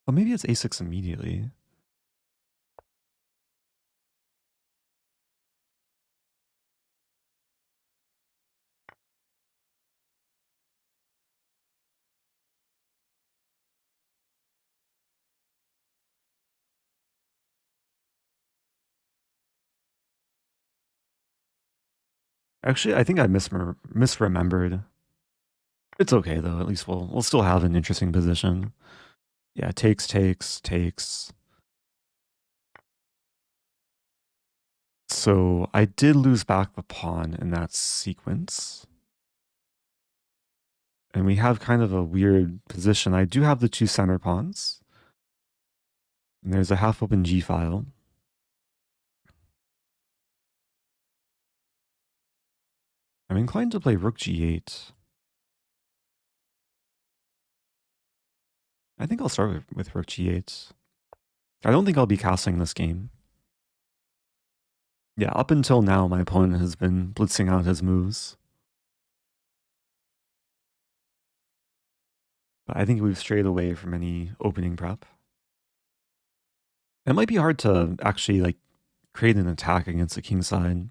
[SPEAKER 1] Oh, maybe it's a6 immediately. Actually, I think I misremembered. It's okay though. At least we'll still have an interesting position. Yeah, takes. So I did lose back the pawn in that sequence. And we have kind of a weird position. I do have the 2 center pawns. And there's a half open G file. I'm inclined to play rook g8. I think I'll start with rook g8. I don't think I'll be castling this game. Yeah, up until now, my opponent has been blitzing out his moves. But I think we've strayed away from any opening prep. It might be hard to actually like create an attack against the king side.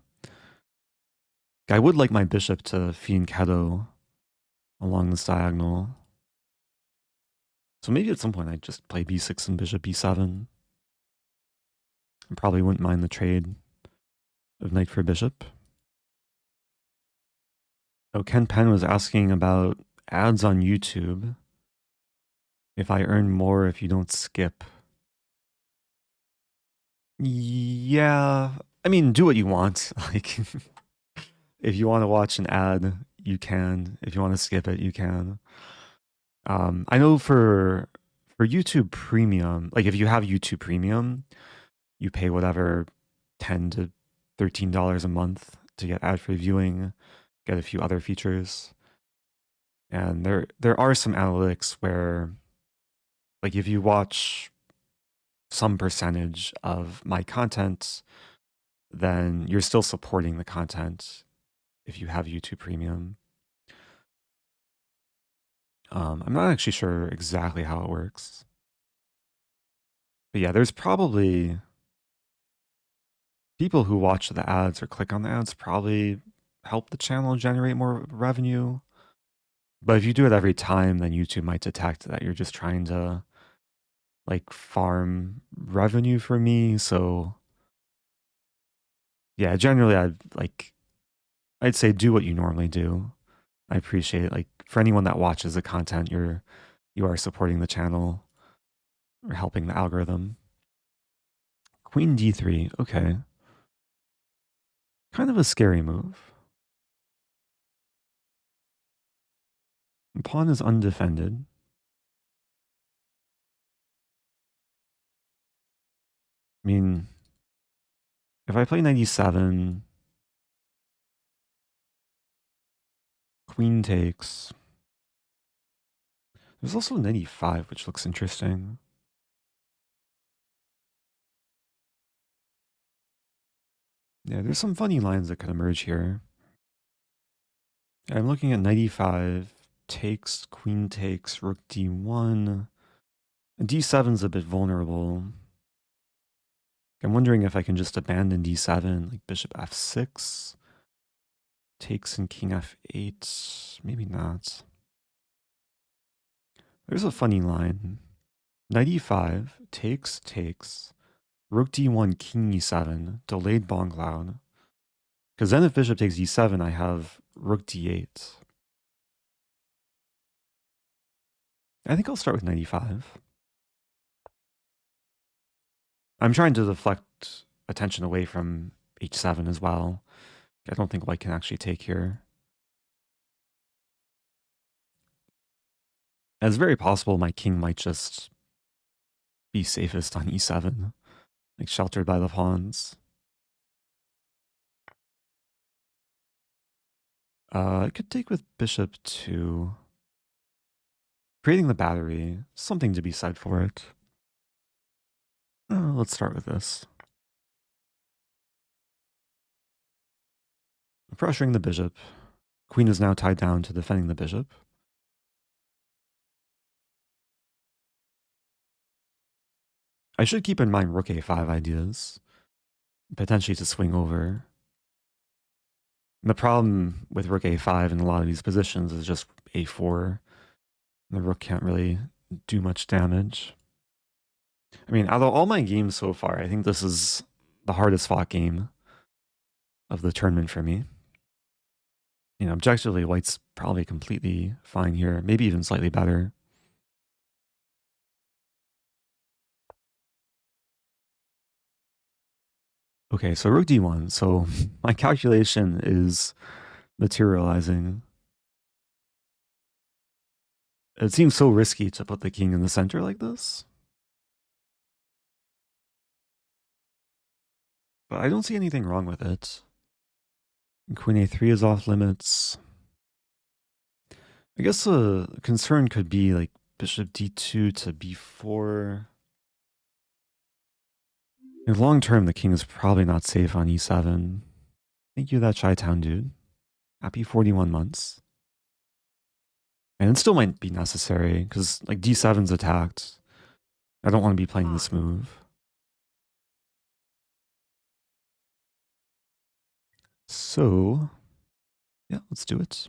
[SPEAKER 1] I would like my bishop to fianchetto along this diagonal. So maybe at some point I'd just play b6 and bishop b7. I probably wouldn't mind the trade of knight for bishop. Oh, Ken Penn was asking about ads on YouTube. If I earn more if you don't skip. Yeah, I mean, do what you want. Like, if you want to watch an ad, you can. If you want to skip it, you can. I know for YouTube Premium, like if you have YouTube Premium, you pay whatever $10 to $13 a month to get ad-free viewing, get a few other features. And there are some analytics where, like, if you watch some percentage of my content, then you're still supporting the content if you have YouTube Premium. I'm not actually sure exactly how it works. But yeah, there's probably people who watch the ads or click on the ads probably help the channel generate more revenue. But if you do it every time, then YouTube might detect that you're just trying to like farm revenue for me. So yeah, generally I'd say do what you normally do. I appreciate it. Like for anyone that watches the content, you are supporting the channel or helping the algorithm. Queen d3, okay. Kind of a scary move. Pawn is undefended. I mean, if I play 97, queen takes. There's also 95, which looks interesting. Yeah, there's some funny lines that could emerge here. I'm looking at 95, takes, queen takes, rook d1. D7's a bit vulnerable. I'm wondering if I can just abandon d7, like bishop f6. Takes and king f8. Maybe not. There's a funny line. 95, takes, takes. Rook d1, king e7, delayed bomb cloud. Because then if bishop takes d7, I have rook d8. I think I'll start with 95. I'm trying to deflect attention away from h7 as well. I don't think white can actually take here. And it's very possible my king might just be safest on e7, like sheltered by the pawns. I could take with bishop 2. Creating the battery, something to be said for it. Let's start with this. Pressuring the bishop. Queen is now tied down to defending the bishop. I should keep in mind rook a5 ideas, potentially to swing over. And the problem with rook a5 in a lot of these positions is just a4. The rook can't really do much damage. I mean, out of all my games so far, I think this is the hardest fought game of the tournament for me. You know, objectively, white's probably completely fine here, maybe even slightly better. Okay, so rook d1. So my calculation is materializing. It seems so risky to put the king in the center like this. But I don't see anything wrong with it. Queen a3 is off limits. I guess a concern could be like bishop d2 to b4. In long term, the king is probably not safe on e7. Thank you, that Chi-Town dude. Happy 41 months. And it still might be necessary, because like d7's attacked. I don't want to be playing this move. So, yeah, let's do it.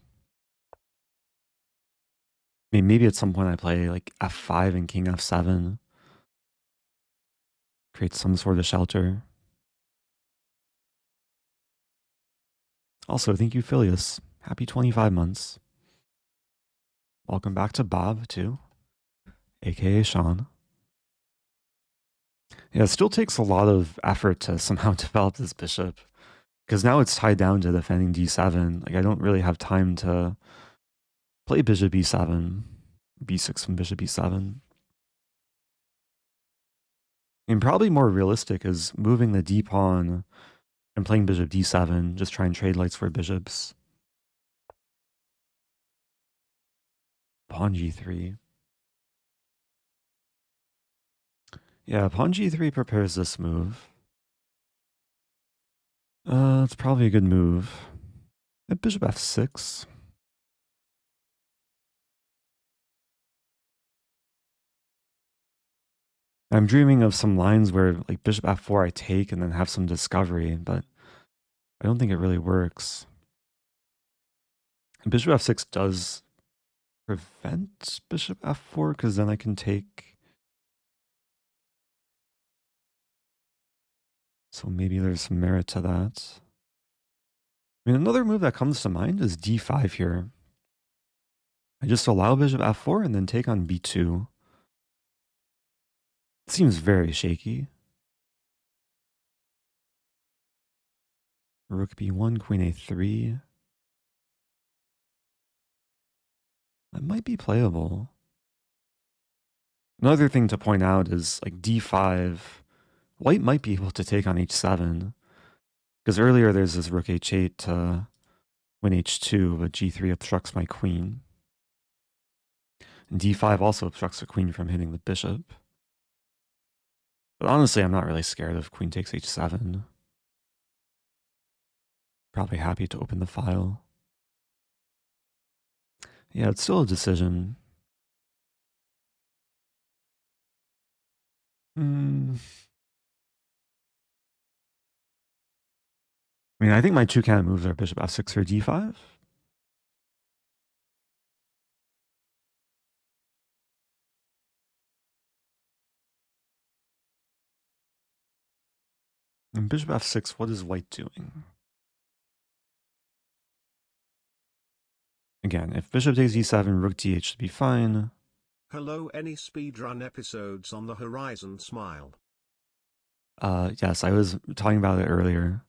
[SPEAKER 1] I mean, maybe at some point I play like f5 and king f7. Create some sort of shelter. Also, thank you, Phileas. Happy 25 months. Welcome back to Bob, too. AKA Sean. Yeah, it still takes a lot of effort to somehow develop this bishop. Because now it's tied down to defending d7. Like, I don't really have time to play bishop e7, b6 from bishop e7. And probably more realistic is moving the d pawn and playing bishop d7, just try and trade lights for bishops. Pawn g3. Yeah, pawn g3 prepares this move. It's probably a good move. Bishop f6. I'm dreaming of some lines where like bishop f4 I take and then have some discovery, but I don't think it really works. And bishop f6 does prevent bishop f4 because then I can take So maybe there's some merit to that. I mean, another move that comes to mind is d5 here. I just allow bishop f4 and then take on b2. It seems very shaky. Rook b1, queen a3. That might be playable. Another thing to point out is like d5. White might be able to take on h7. Because earlier there's this rook h8 to win h2, but g3 obstructs my queen. And d5 also obstructs the queen from hitting the bishop. But honestly, I'm not really scared of queen takes h7. Probably happy to open the file. Yeah, it's still a decision. I mean, I think my two candidate moves are bishop f6 or d5. And bishop f6, what is white doing? Again, if bishop takes e7, rook d8 should be fine.
[SPEAKER 2] Hello, any speedrun episodes on the horizon? Smile.
[SPEAKER 1] Yes, I was talking about it earlier.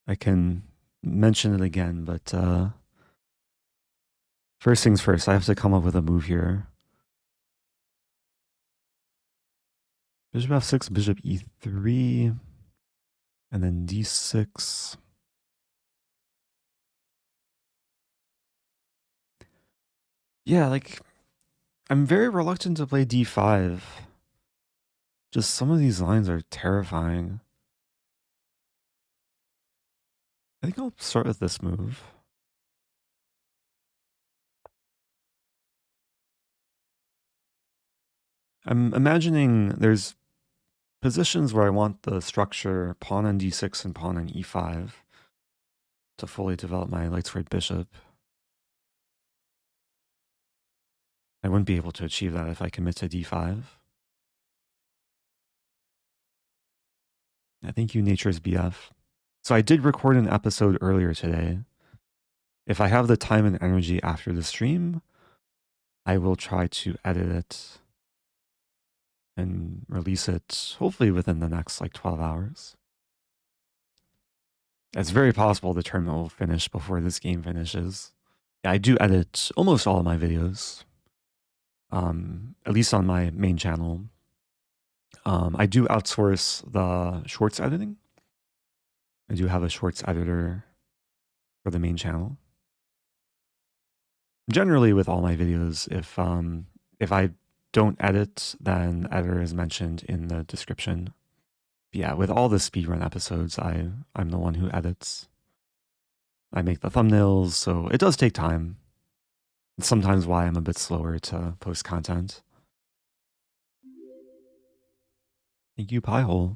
[SPEAKER 1] I can mention it again, but first things first, I have to come up with a move here. Bishop f6, bishop e3, and then d6. Yeah, like, I'm very reluctant to play d5. Just some of these lines are terrifying. I think I'll start with this move. I'm imagining there's positions where I want the structure pawn on d6 and pawn on e5 to fully develop my light squared bishop. I wouldn't be able to achieve that if I commit to d5. Thank you, Nature's BF. So I did record an episode earlier today. If I have the time and energy after the stream, I will try to edit it and release it hopefully within the next like 12 hours. It's very possible the tournament will finish before this game finishes. Yeah, I do edit almost all of my videos, at least on my main channel. I do outsource the shorts editing. I do have a shorts editor for the main channel. Generally, with all my videos, if I don't edit, then the editor is mentioned in the description. But yeah, with all the speedrun episodes, I'm the one who edits. I make the thumbnails, so it does take time. It's sometimes why I'm a bit slower to post content. Thank you, Piehole.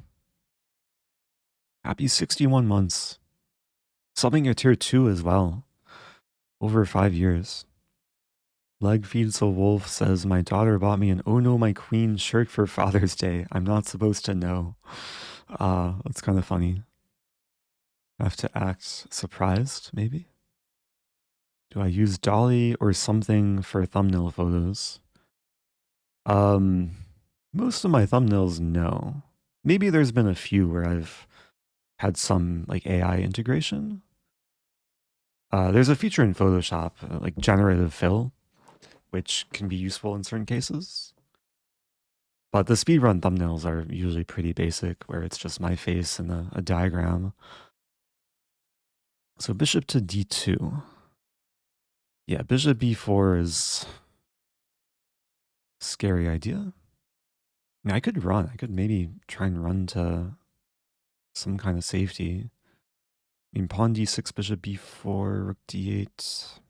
[SPEAKER 1] Happy 61 months. Subbing your tier 2 as well. Over 5 years. Leg Feeds a Wolf says, my daughter bought me an Oh No My Queen shirt for Father's Day. I'm not supposed to know. That's kind of funny. I have to act surprised, maybe? Do I use Dolly or something for thumbnail photos? Most of my thumbnails, no. Maybe there's been a few where I've had some like AI integration. There's a feature in Photoshop, like generative fill, which can be useful in certain cases. But the speedrun thumbnails are usually pretty basic, where it's just my face and a diagram. So bishop to d2. Yeah, bishop b4 is a scary idea. I mean, I could run. I could maybe try and run to some kind of safety. I mean, pawn d6, bishop b4, rook d8.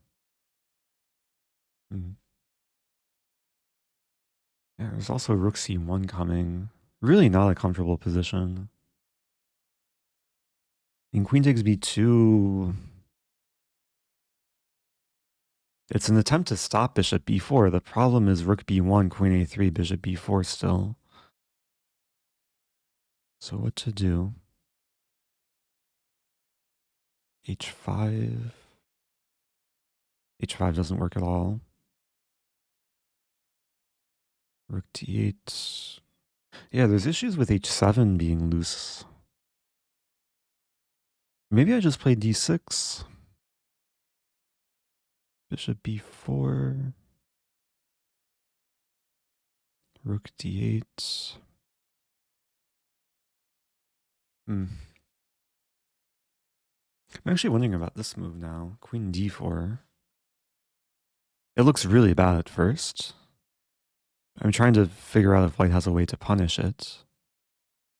[SPEAKER 1] Yeah, there's also rook c1 coming. Really not a comfortable position. In queen takes b2, it's an attempt to stop bishop b4. The problem is rook b1, queen a3, bishop b4 still. So what to do? H5. H5 doesn't work at all. Rook d8. Yeah, there's issues with h7 being loose. Maybe I just play d6. Bishop b4. Rook d8. I'm actually wondering about this move now. Queen d4. It looks really bad at first. I'm trying to figure out if white has a way to punish it.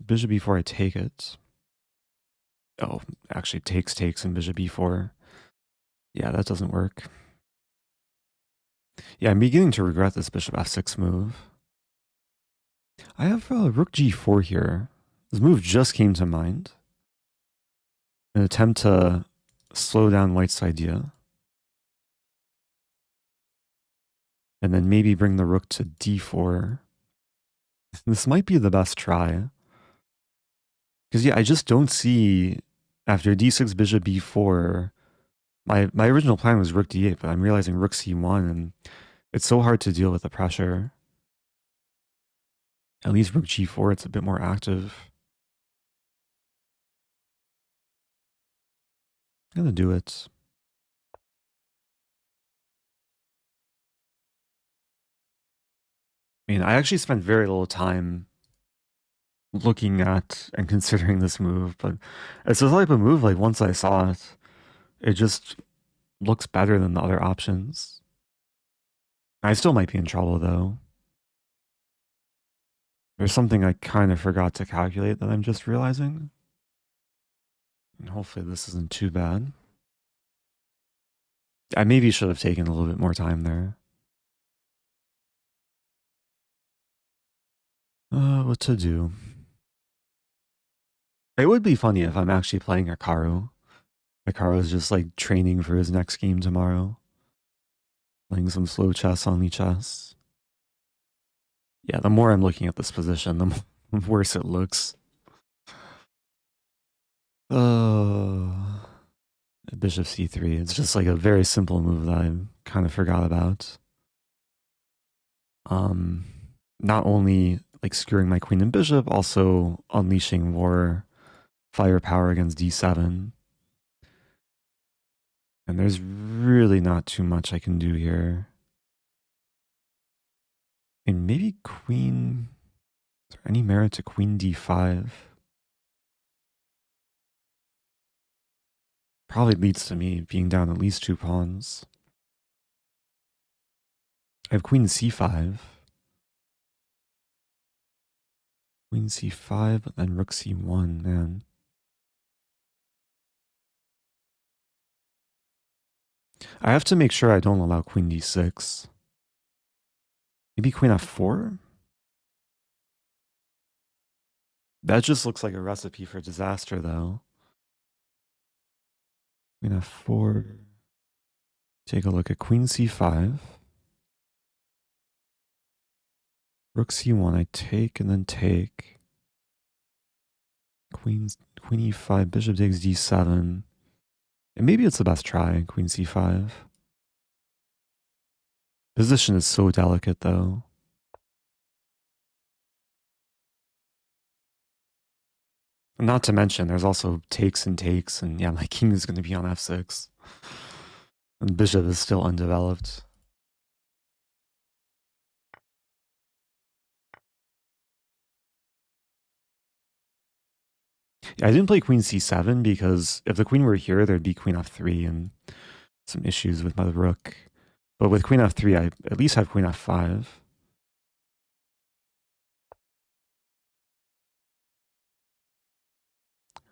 [SPEAKER 1] Bishop b4, I take it. Oh, actually takes and bishop b4. Yeah, that doesn't work. Yeah, I'm beginning to regret this bishop f6 move. I have rook g4 here. This move just came to mind. An attempt to slow down white's idea. And then maybe bring the rook to d4. This might be the best try. Because yeah, I just don't see, after d6, bishop b4, my original plan was rook d8, but I'm realizing rook c1, and it's so hard to deal with the pressure. At least rook g4, it's a bit more active. I'm gonna do it. I mean, I actually spent very little time looking at and considering this move, but it's the type of move, like, once I saw it, it just looks better than the other options. I still might be in trouble, though. There's something I kind of forgot to calculate that I'm just realizing. And hopefully this isn't too bad. I maybe should have taken a little bit more time there. What to do? It would be funny if I'm actually playing Hikaru. Hikaru is just like training for his next game tomorrow. Playing some slow chess on chess. Yeah, the more I'm looking at this position, the worse it looks. Bishop c3. It's just like a very simple move that I kind of forgot about. Not only like skewering my queen and bishop, also unleashing more firepower against d7. And there's really not too much I can do here. And maybe queen... Is there any merit to queen d5? Probably leads to me being down at least 2 pawns. I have queen c5. Queen c5, but then rook c1, man. I have to make sure I don't allow queen d6. Maybe queen f4? That just looks like a recipe for disaster, though. Queen f4. Take a look at queen c5. Rook c1, I take and then take. Queen e5, bishop takes d7. And maybe it's the best try, queen c5. Position is so delicate, though. Not to mention, there's also takes, and yeah, my king is going to be on f6. And bishop is still undeveloped. Yeah, I didn't play queen c7 because if the queen were here, there'd be queen f3 and some issues with my rook. But with queen f3, I at least have queen f5.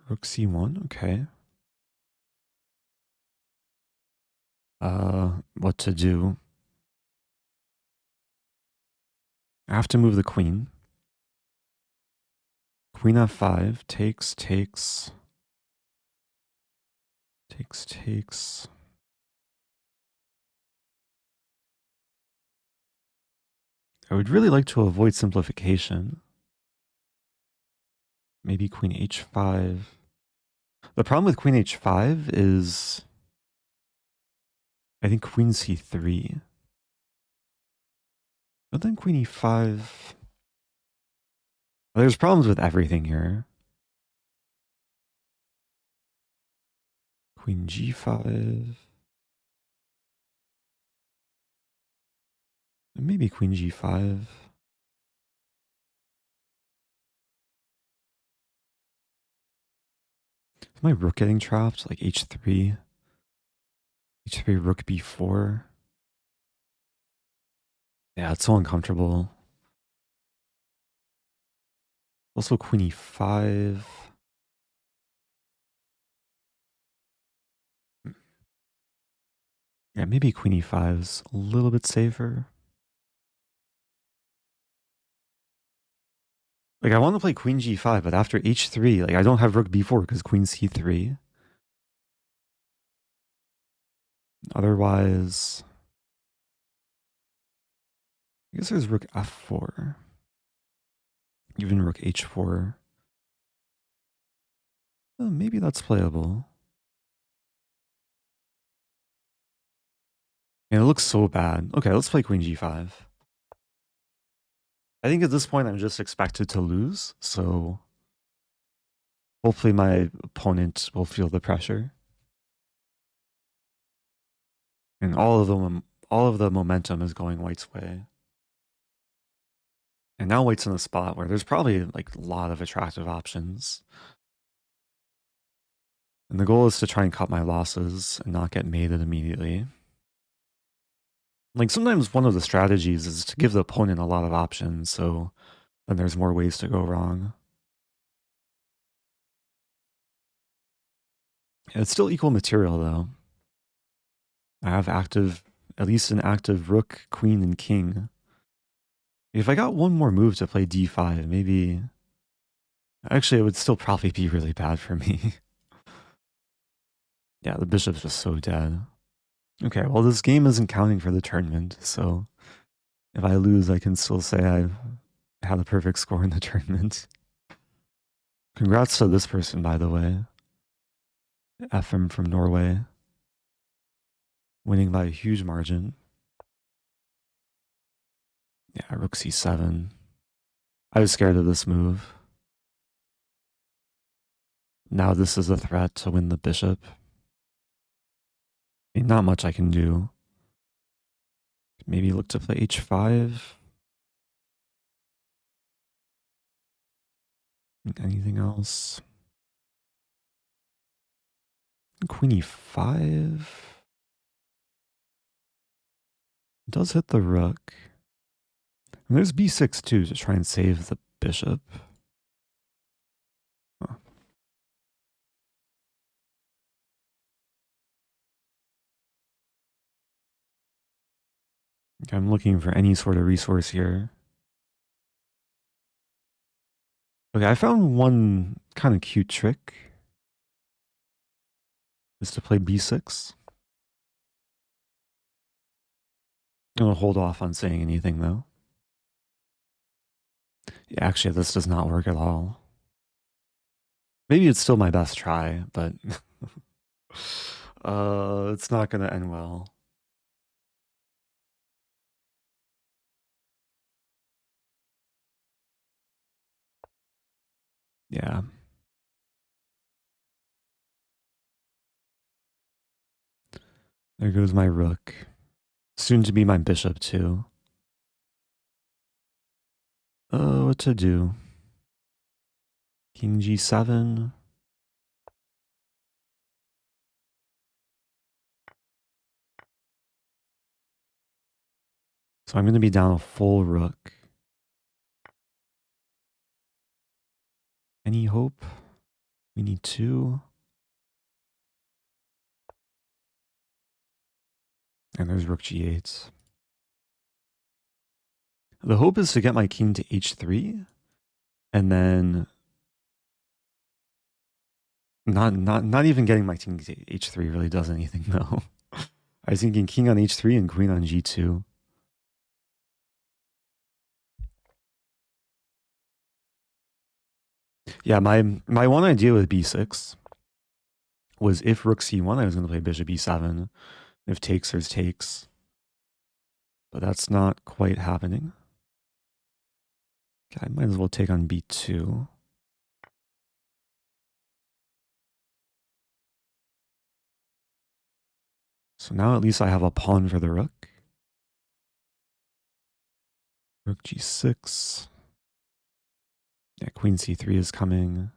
[SPEAKER 1] Rook c1, okay. What to do? I have to move the queen. Queen f5, takes. I would really like to avoid simplification. Maybe queen h5. The problem with queen h5 is I think queen c3. But then queen e5. There's problems with everything here. Queen g5. Maybe queen g5. Is my rook getting trapped? Like h3? h3, rook b4. Yeah, it's so uncomfortable. Also queen e5. Yeah, maybe queen e5 is a little bit safer. Like, I want to play queen g5, but after h3, like, I don't have rook b4 because queen c3. Otherwise, I guess there's rook f4. Even rook h4. Maybe that's playable. And it looks so bad. Okay, let's play queen g5. I think at this point I'm just expected to lose, so hopefully my opponent will feel the pressure. And all of the momentum is going White's way. And now White's in a spot where there's probably like a lot of attractive options. And the goal is to try and cut my losses and not get mated immediately. Like, sometimes one of the strategies is to give the opponent a lot of options, so then there's more ways to go wrong. It's still equal material, though. I have at least an active rook, queen, and king. If I got one more move to play d5, maybe... Actually, it would still probably be really bad for me. Yeah, the bishop's just so dead. Okay, well, this game isn't counting for the tournament, so if I lose, I can still say I had a perfect score in the tournament. Congrats to this person, by the way. Ephraim from Norway. Winning by a huge margin. Yeah, rook c7. I was scared of this move. Now this is a threat to win the bishop. I mean, not much I can do. Maybe look to play h5. Anything else? Queen e5. Does hit the rook. And there's b6 too to try and save the bishop. Huh. Okay, I'm looking for any sort of resource here. Okay, I found one kind of cute trick. Is to play b6. I'm going to hold off on saying anything, though. Yeah, actually, this does not work at all. Maybe it's still my best try, but it's not going to end well. Yeah. There goes my rook. Soon to be my bishop, too. What to do? King g7. So I'm going to be down a full rook. Any hope? We need two. And there's rook g8. The hope is to get my king to h3. And then... Not even getting my king to h3 really does anything, though. I was thinking king on h3 and queen on g2. Yeah, my one idea with b6 was if rook c1, I was going to play bishop e7. If takes, there's takes. But that's not quite happening. Okay, I might as well take on b2. So now at least I have a pawn for the rook. Rook g6. Yeah, queen c3 is coming.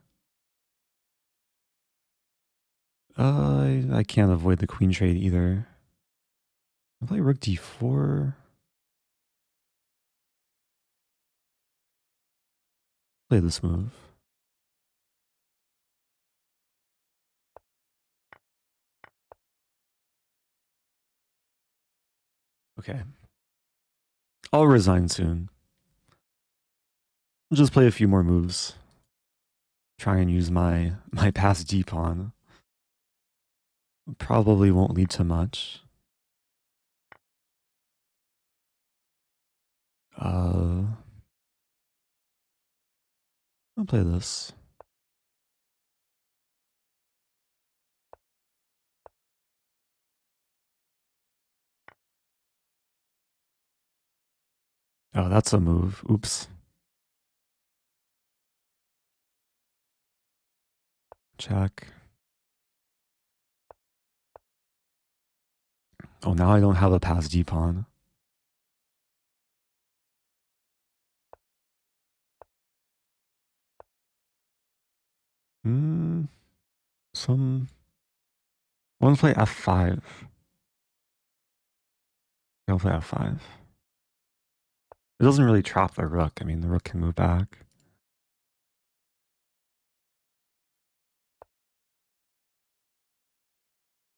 [SPEAKER 1] I can't avoid the queen trade either. I'll play rook d4. Play this move. Okay. I'll resign soon. I'll just play a few more moves. Try and use my pass d pawn. Probably won't lead to much. I'll play this. Oh, that's a move. Oops. Check. Oh, now I don't have a pass d pawn. I want to play f5. I'll play f5. It doesn't really trap the rook. I mean, the rook can move back.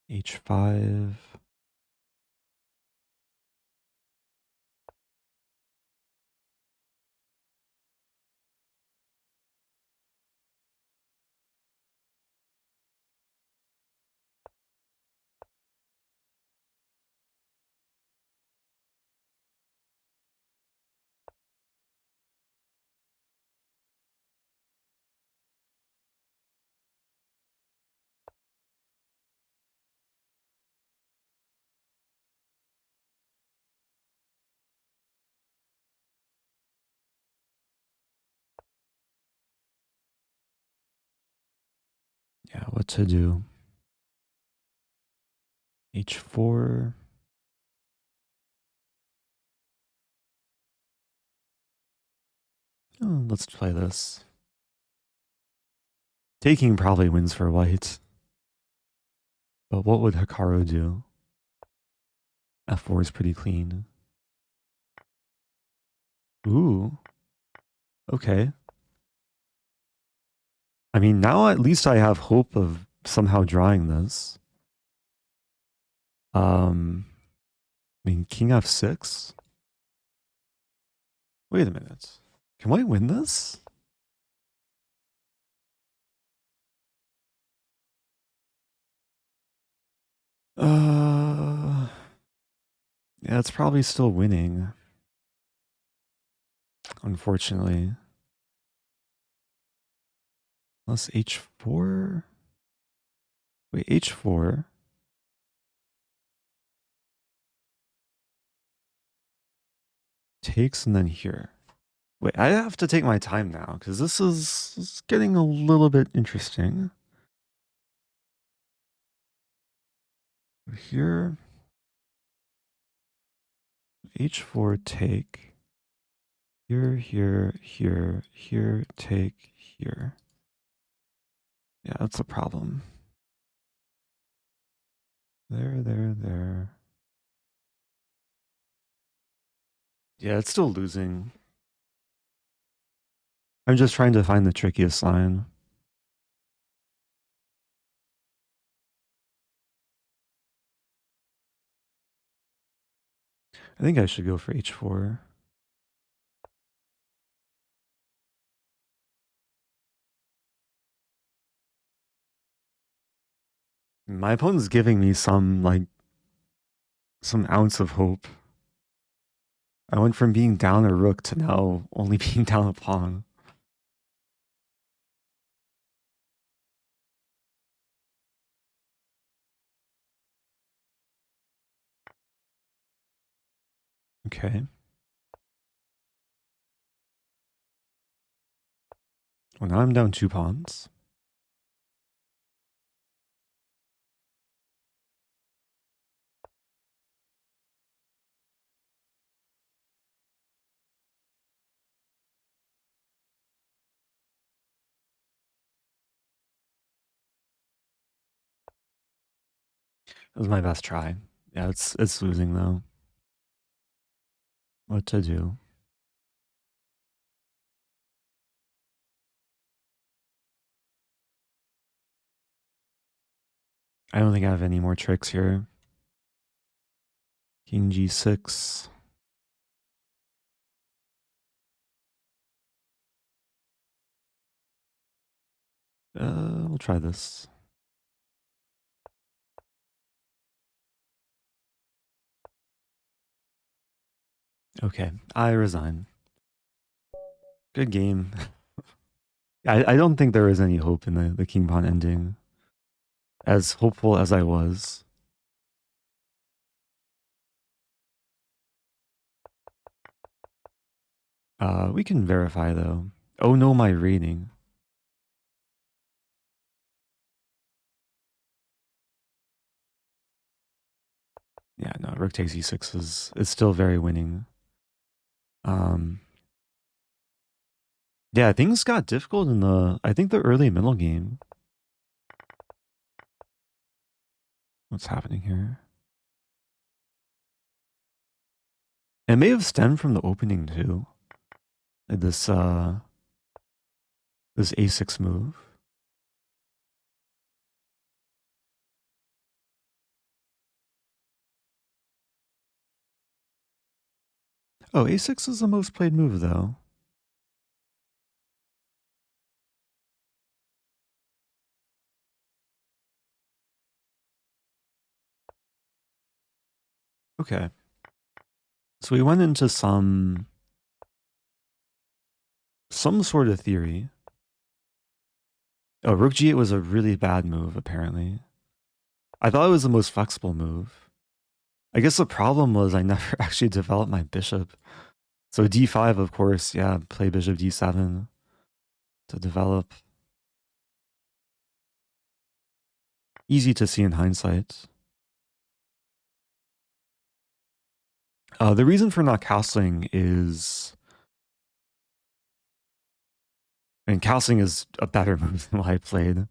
[SPEAKER 1] h5. Yeah, what to do? h4. Oh, let's play this. Taking probably wins for white. But what would Hikaru do? f4 is pretty clean. Ooh. Okay. I mean, now at least I have hope of somehow drawing this. I mean, king f6? Wait a minute. Can I win this? Yeah, it's probably still winning. Unfortunately. Unless h4? Wait, h4? Takes and then here. Wait, I have to take my time now because this is getting a little bit interesting. Here, h4 take. Here, take, here. Yeah, that's a problem. There. Yeah, it's still losing. I'm just trying to find the trickiest line. I think I should go for h4. My opponent's giving me some ounce of hope. I went from being down a rook to now only being down a pawn. Okay. Well, now I'm down 2 pawns. That was my best try. Yeah, it's losing though. What to do? I don't think I have any more tricks here. King G6. We'll try this. Okay, I resign. Good game. I don't think there was any hope in the king pawn ending. As hopeful as I was. We can verify though. Oh no, my rating. Yeah, no, rook takes e6 is still very winning. Yeah, things got difficult in I think the early middle game. What's happening here? It may have stemmed from the opening too. This this a6 move. Oh, a6 is the most played move though. Okay. So we went into some sort of theory. Oh, rook g8 was a really bad move, apparently. I thought it was the most flexible move. I guess the problem was I never actually developed my bishop. So d5, of course, yeah, play bishop d7 to develop. Easy to see in hindsight. The reason for not castling is... And castling is a better move than what I played.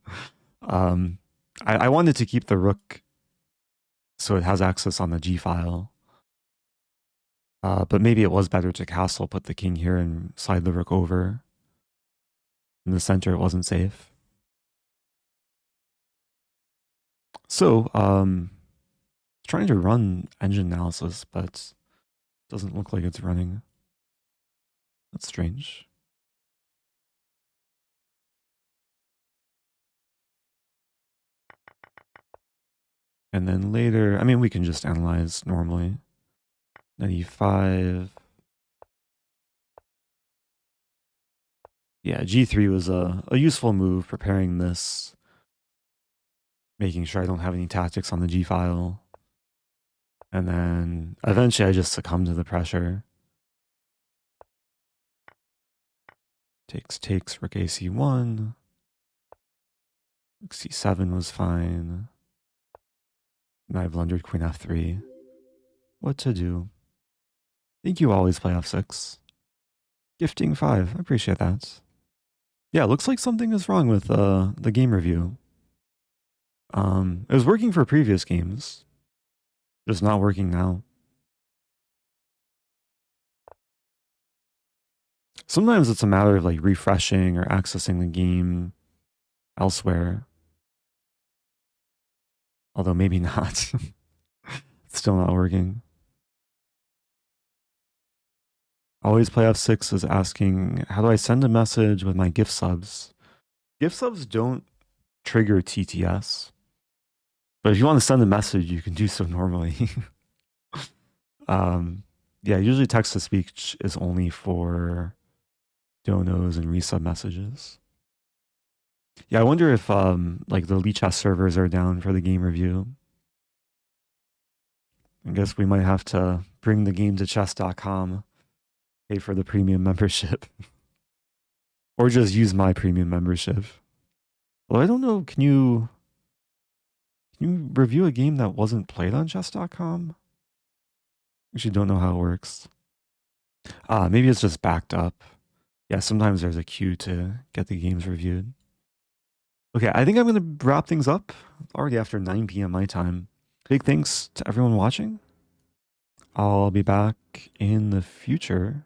[SPEAKER 1] I wanted to keep the rook so it has access on the g file. But maybe it was better to castle, put the king here and slide the rook over. In the center, it wasn't safe. So, trying to run engine analysis, but it doesn't look like it's running. That's strange. And then later, I mean, we can just analyze normally. 95. Yeah, g3 was a useful move, preparing this. Making sure I don't have any tactics on the g file. And then eventually I just succumbed to the pressure. Takes, rook ac1. Rook c7 was fine. And I blundered queen f3. What to do? I think you always play f6. Gifting 5, I appreciate that. Yeah, looks like something is wrong with the game review. It was working for previous games. Just not working now. Sometimes it's a matter of like refreshing or accessing the game elsewhere. Although maybe not. It's still not working. Always play f6 is asking, how do I send a message with my gift subs? Gift subs don't trigger TTS. But if you want to send a message, you can do so normally. Yeah, usually text to speech is only for donos and resub messages. Yeah, I wonder if like the Lee Chat servers are down for the game review. I guess we might have to bring the game to chess.com, pay for the premium membership, or just use my premium membership. Well, I don't know. Can you review a game that wasn't played on chess.com? Actually, don't know how it works. Maybe it's just backed up. Yeah, sometimes there's a queue to get the games reviewed. Okay, I think I'm going to wrap things up. Already after 9 p.m. my time. Big thanks to everyone watching. I'll be back in the future